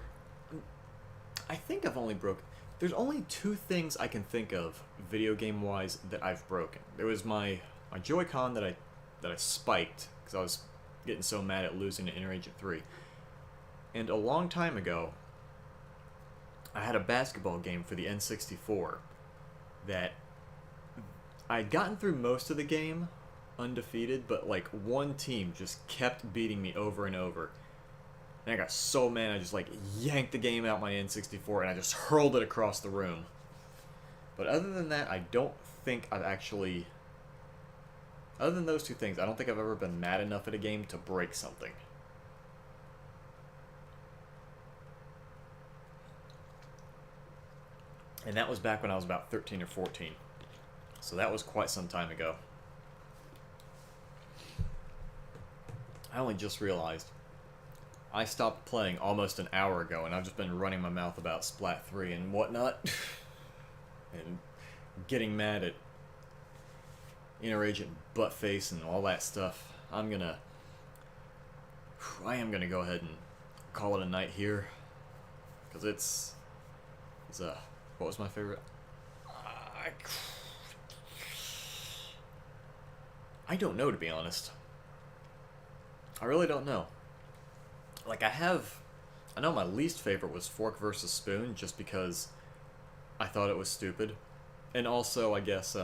I think I've only broken... There's only 2 things I can think of, video game-wise, that I've broken. There was my Joy-Con that I spiked, because I was getting so mad at losing to Inner Agent 3. And a long time ago, I had a basketball game for the N64 that I'd gotten through most of the game undefeated, but like one team just kept beating me over and over. And I got so mad, I just like yanked the game out my N64 and I just hurled it across the room. But other than that, I don't think I've actually... Other than those 2 things, I don't think I've ever been mad enough at a game to break something. And that was back when I was about 13 or 14. So that was quite some time ago. I only just realized I stopped playing almost an hour ago, and I've just been running my mouth about Splat 3 and whatnot. And getting mad at Inner Agent Buttface and all that stuff. I am gonna go ahead and call it a night here. Because it's what was my favorite? I don't know, to be honest. I really don't know. Like, I know my least favorite was Fork versus Spoon, just because I thought it was stupid. And also, I guess,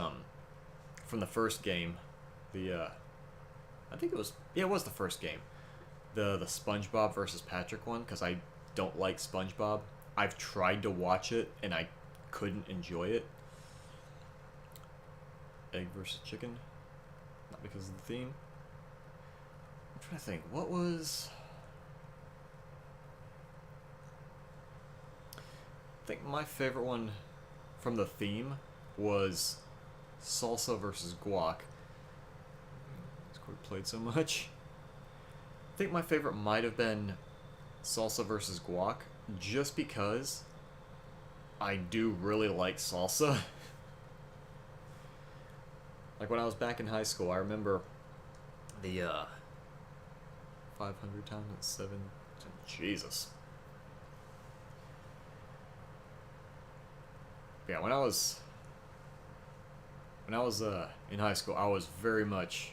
from the first game, I think it was, yeah, it was the first game. The SpongeBob versus Patrick one, because I don't like SpongeBob. I've tried to watch it, and I couldn't enjoy it. Egg versus chicken. Not because of the theme. I'm trying to think, what was... I think my favorite one from the theme was Salsa versus Guac. This we played so much. I think my favorite might have been Salsa versus Guac, just because I do really like salsa. Like when I was back in high school, I remember the 500 times 7. Jesus. Yeah, when I was in high school, I was very much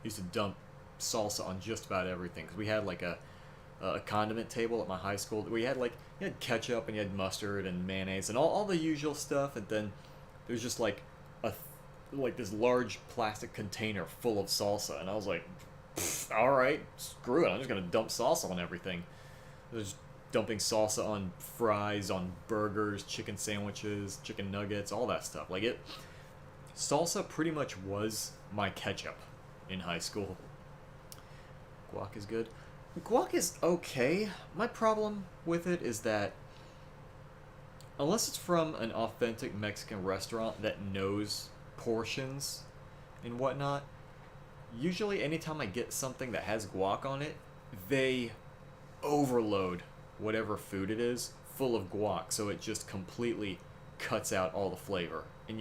used to dump salsa on just about everything, because we had like a condiment table at my high school. We had like, you had ketchup and you had mustard and mayonnaise and all the usual stuff, and then there's just like this large plastic container full of salsa, and I was like, all right, screw it, I'm just gonna dump salsa on everything. There's dumping salsa on fries, on burgers, chicken sandwiches, chicken nuggets, all that stuff. Like salsa pretty much was my ketchup in high school. Guac is good. Guac is okay. My problem with it is that unless it's from an authentic Mexican restaurant that knows portions and whatnot, usually anytime I get something that has guac on it, they overload whatever food it is full of guac, so it just completely cuts out all the flavor, and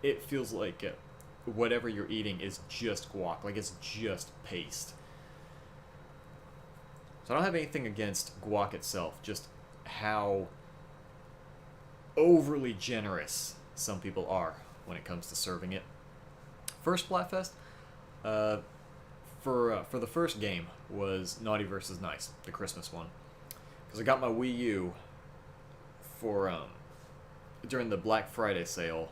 it feels like whatever you're eating is just guac, like it's just paste. So I don't have anything against guac itself, just how overly generous some people are when it comes to serving it. First Splatfest, for the first game was Naughty vs. Nice, the Christmas one, because I got my Wii U for during the Black Friday sale,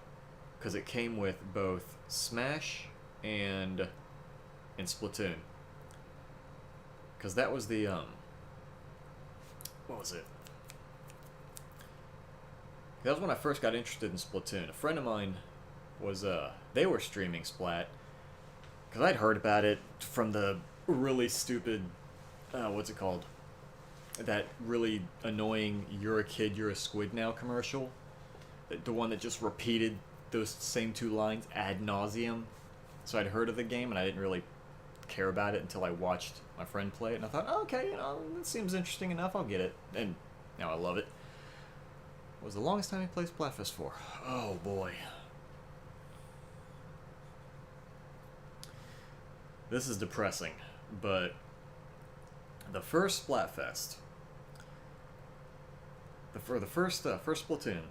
because it came with both Smash and Splatoon. Because that was the what was it? That was when I first got interested in Splatoon. A friend of mine was they were streaming Splat, because I'd heard about it from the really stupid what's it called? That really annoying "You're a kid, you're a squid now" commercial. The one that just repeated those same two lines ad nauseum. So I'd heard of the game, and I didn't really care about it until I watched my friend play it, and I thought, oh, okay, that seems interesting enough, I'll get it. And now I love it. What was the longest time he played Splatfest for? Oh boy. This is depressing, but the first Splatfest, for the first Splatoon,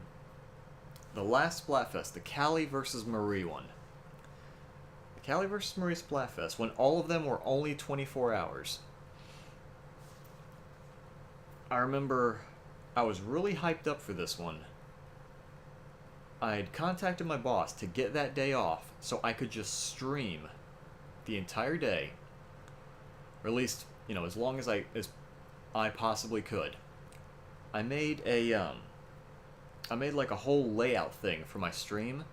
the last Splatfest, the Callie versus Marie one. The Callie versus Marie Splatfest, when all of them were only 24 hours. I remember I was really hyped up for this one. I had contacted my boss to get that day off so I could just stream the entire day, or at least, as long as I possibly could. I made like a whole layout thing for my stream,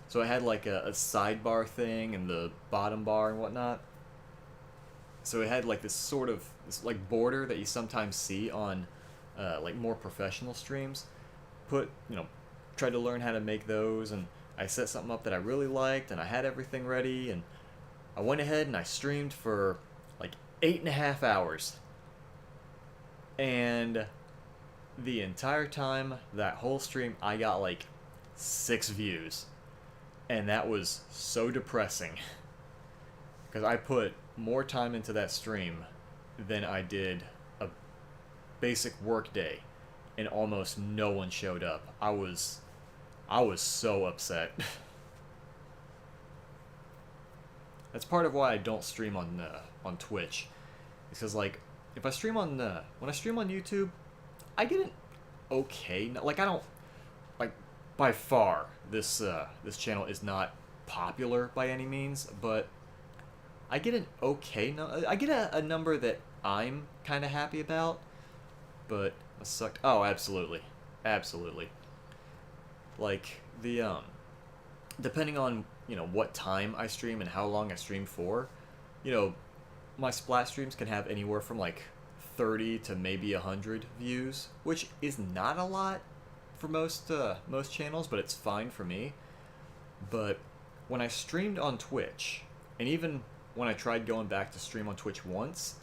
so I had like a sidebar thing and the bottom bar and whatnot. So it had like this like border that you sometimes see on like more professional streams. Tried to learn how to make those, and I set something up that I really liked, and I had everything ready, and I went ahead and I streamed for like 8.5 hours. And the entire time, that whole stream, I got like 6 views. And that was so depressing. Because I put more time into that stream than I did a basic work day. And almost no one showed up. I was I was so upset. That's part of why I don't stream on Twitch. Because like, if I stream on when I stream on YouTube, I get an okay. Like I don't like by far this channel is not popular by any means, but I get an okay. I get a number that I'm kind of happy about, but it sucked. Oh, absolutely, absolutely. Like the depending on what time I stream and how long I stream for, you know, my Splat streams can have anywhere from like 30 to maybe 100 views, which is not a lot for most channels, but it's fine for me. But when I streamed on Twitch, and even when I tried going back to stream on Twitch once,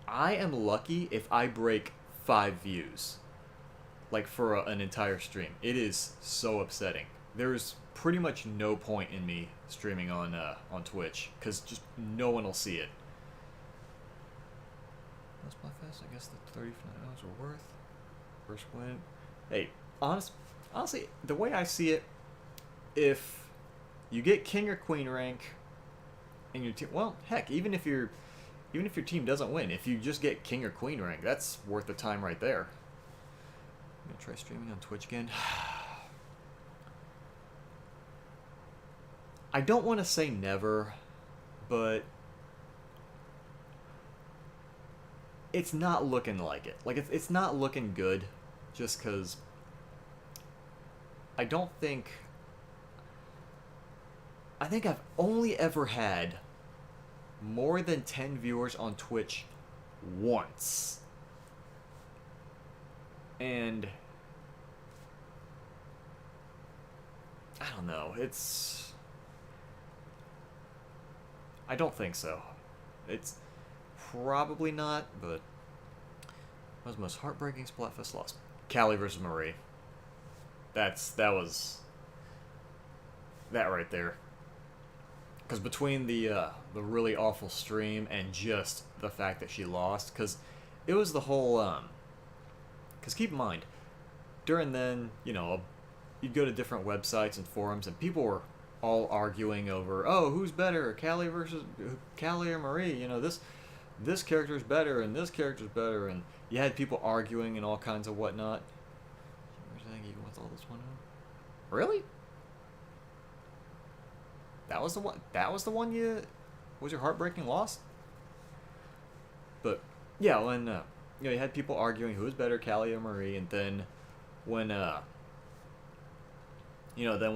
I am lucky if I break 5 views, like for an entire stream. It is so upsetting. There's pretty much no point in me streaming on Twitch because just no one will see it. That's my fest. I guess the $35 were worth. First win. Hey, honestly, the way I see it, if you get king or queen rank in your team, well, heck, even if your team doesn't win, if you just get king or queen rank, that's worth the time right there. I'm gonna try streaming on Twitch again. I don't want to say never, but it's not looking like it. Like, it's not looking good, just because I think I've only ever had more than 10 viewers on Twitch once. And I don't know, I don't think so. It's probably not, but what was the most heartbreaking Splatfest loss? Callie versus Marie. That was that right there. Because between the really awful stream and just the fact that she lost, because it was the whole because keep in mind, during then, you'd go to different websites and forums, and people were all arguing over, oh, who's better, Callie or Marie? This character's better and this character's better, and you had people arguing and all kinds of whatnot. You with all this one? Really? That was the one. That was the one was your heartbreaking loss. But yeah, when you had people arguing who was better, Callie or Marie, and then when then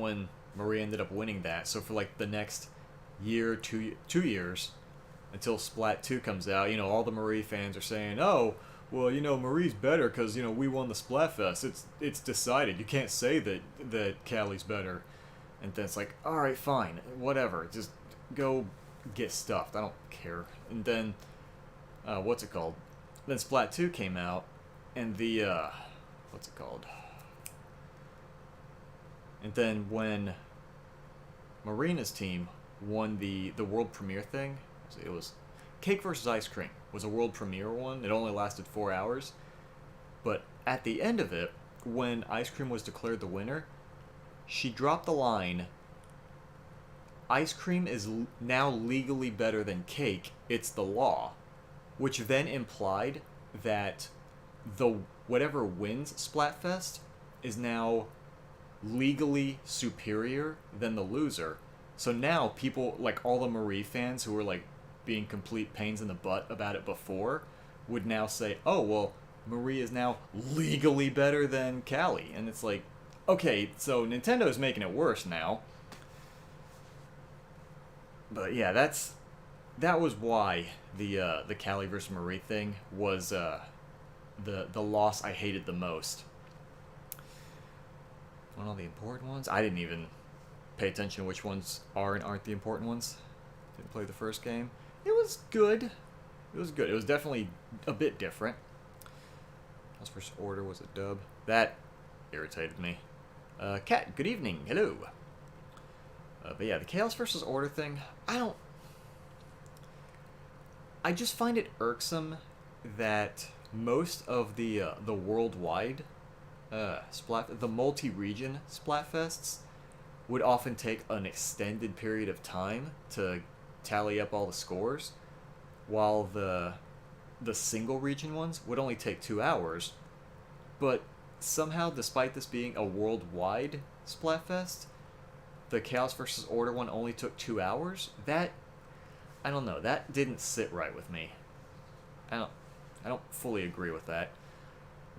when Marie ended up winning that, so for like the next year, 2 years, until Splat 2 comes out, all the Marie fans are saying, oh, well, Marie's better because, we won the Splatfest. It's decided. You can't say that Callie's better. And then it's like, alright, fine, whatever. Just go get stuffed. I don't care. And then, what's it called? Then Splat 2 came out, and the, what's it called? And then when Marina's team won the world premiere thing, it was Cake versus Ice Cream was a world premiere one. It only lasted 4 hours. But at the end of it, when Ice Cream was declared the winner, she dropped the line, Ice Cream is now legally better than Cake. It's the law. Which then implied that whatever wins Splatfest is now legally superior than the loser. So now people, like all the Marie fans who were like being complete pains in the butt about it before, would now say, oh, well, Marie is now legally better than Callie. And it's like, okay, so Nintendo's making it worse now. But yeah, that was why the Callie versus Marie thing was the loss I hated the most. One of the important ones? I didn't even pay attention to which ones are and aren't the important ones. Didn't play the first game. It was good. It was good. It was definitely a bit different. Chaos vs. Order was a dub. That irritated me. Kat, good evening. Hello. But yeah, the Chaos vs. Order thing, I just find it irksome that most of the worldwide the multi-region Splatfests would often take an extended period of time to tally up all the scores, while the single region ones would only take 2 hours. But somehow, despite this being a worldwide Splatfest, the Chaos versus Order one only took 2 hours. That, I don't know, that didn't sit right with me. I don't fully agree with that.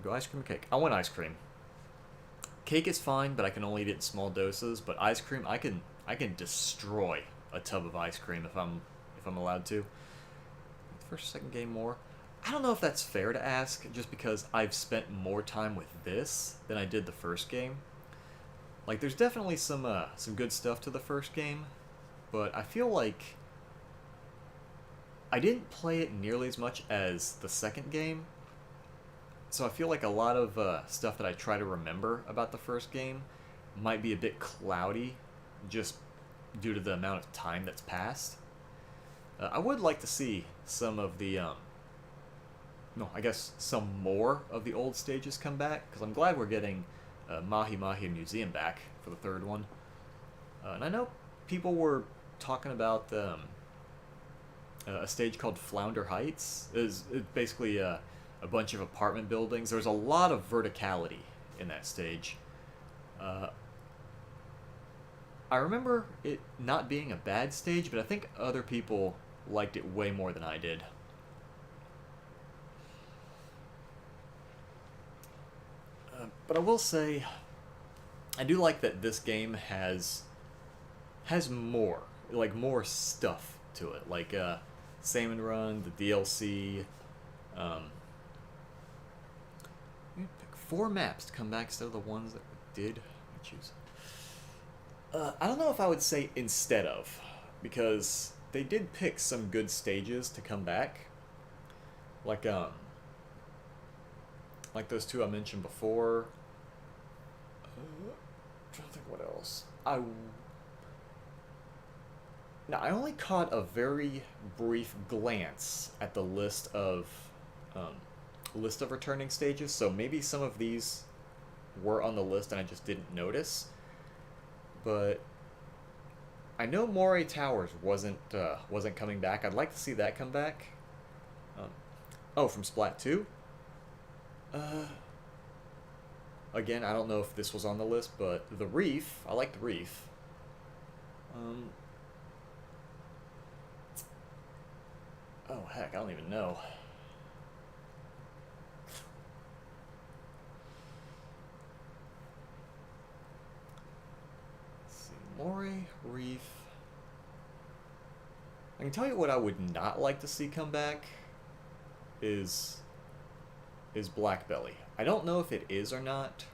Go ice cream or cake? I want ice cream. Cake is fine, but I can only eat it in small doses. But ice cream, I can destroy a tub of ice cream if I'm allowed to. First, second game more. I don't know if that's fair to ask, just because I've spent more time with this than I did the first game. Like, there's definitely some good stuff to the first game, but I feel like I didn't play it nearly as much as the second game. So I feel like a lot of stuff that I try to remember about the first game might be a bit cloudy, just due to the amount of time that's passed. I would like to see some of the, some more of the old stages come back, because I'm glad we're getting Mahi Mahi Museum back for the third one. And I know people were talking about a stage called Flounder Heights. It's basically a bunch of apartment buildings. There's a lot of verticality in that stage. I remember it not being a bad stage, but I think other people liked it way more than I did. But I will say, I do like that this game has more stuff to it, like Salmon Run, the DLC. Pick 4 maps to come back instead of the ones that we did. I choose. I don't know if I would say instead of, because they did pick some good stages to come back, like those 2 I mentioned before. Trying to think what else. I only caught a very brief glance at the list of returning stages, so maybe some of these were on the list and I just didn't notice. But I know Moray Towers wasn't coming back. I'd like to see that come back. From Splat 2? Again, I don't know if this was on the list, but the Reef, I like the Reef. Oh heck, I don't even know. Let's see, Moray, Reef. I can tell you what I would not like to see come back is Blackbelly. I don't know if it is or not,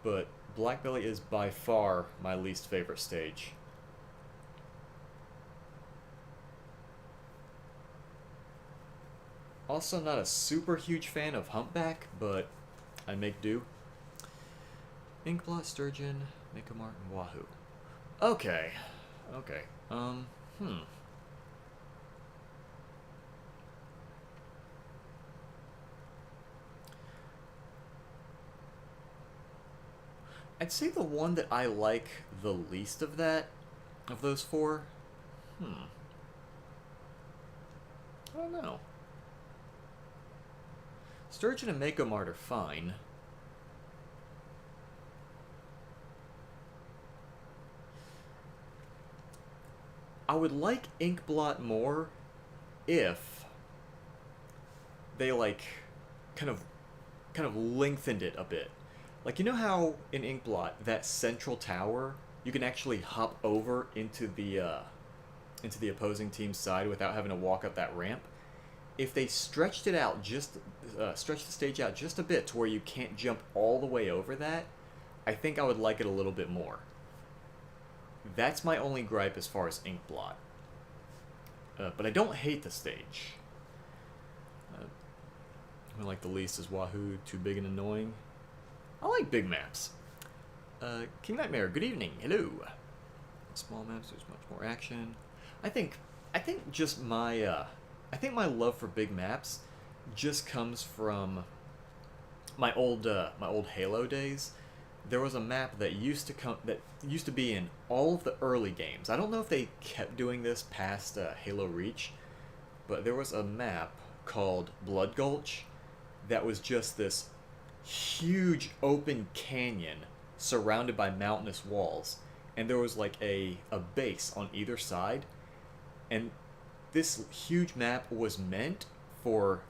but Blackbelly is by far my least favorite stage. Also not a super huge fan of Humpback, but I make do. Inkblot, Sturgeon, Micomart, and Wahoo. Okay. I'd say the one that I like the least of those 4, I don't know. Sturgeon and Mako Mart are fine. I would like Inkblot more if they kind of lengthened it a bit. Like, you know how in Inkblot, that central tower, you can actually hop over into the opposing team's side without having to walk up that ramp? If they stretched it out, stretched the stage out just a bit to where you can't jump all the way over that, I think I would like it a little bit more. That's my only gripe as far as Inkblot. But I don't hate the stage. I like the least is Wahoo, too big and annoying. I like big maps. King Nightmare, good evening, hello. Small maps, there's much more action. I think just my love for big maps just comes from my old Halo days, there was a map that used to be in all of the early games. I don't know if they kept doing this past Halo Reach, but there was a map called Blood Gulch that was just this huge open canyon surrounded by mountainous walls, and there was like a base on either side, and this huge map was meant for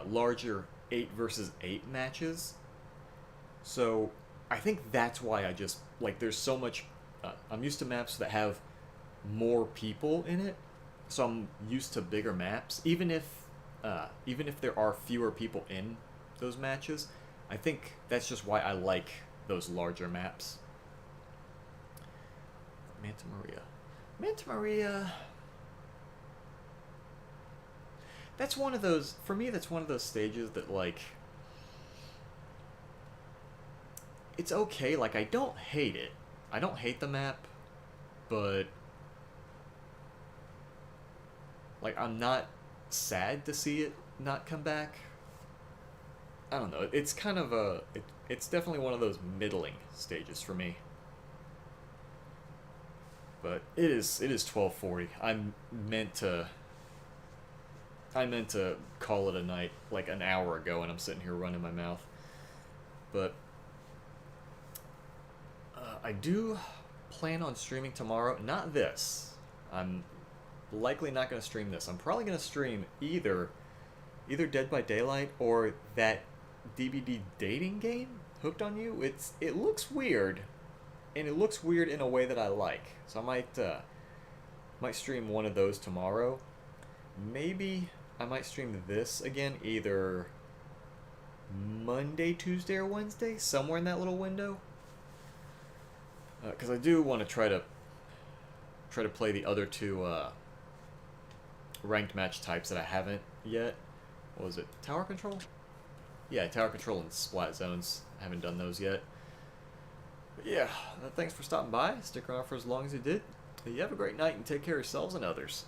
larger 8 versus 8 matches. So I think that's why I just like there's so much. I'm used to maps that have more people in it, so I'm used to bigger maps. Even if there are fewer people in those matches, I think that's just why I like those larger maps. Manta Maria. Manta Maria. That's one of those, for me, that's one of those stages that, like, it's okay. Like, I don't hate it. I don't hate the map, but, like, I'm not sad to see it not come back. I don't know. It's kind of it's definitely one of those middling stages for me. But it is 12:40. I meant to call it a night like an hour ago, and I'm sitting here running my mouth. But I do plan on streaming tomorrow. Not this. I'm likely not going to stream this. I'm probably going to stream either Dead by Daylight or that DBD dating game, Hooked on You. It looks weird, and it looks weird in a way that I like. So I might stream one of those tomorrow. Maybe I might stream this again either Monday, Tuesday, or Wednesday, somewhere in that little window. Because I do want to try to play the other two ranked match types that I haven't yet. What was it? Tower Control? Yeah, Tower Control and Splat Zones. I haven't done those yet. But yeah, thanks for stopping by. Stick around for as long as you did. You have a great night and take care of yourselves and others.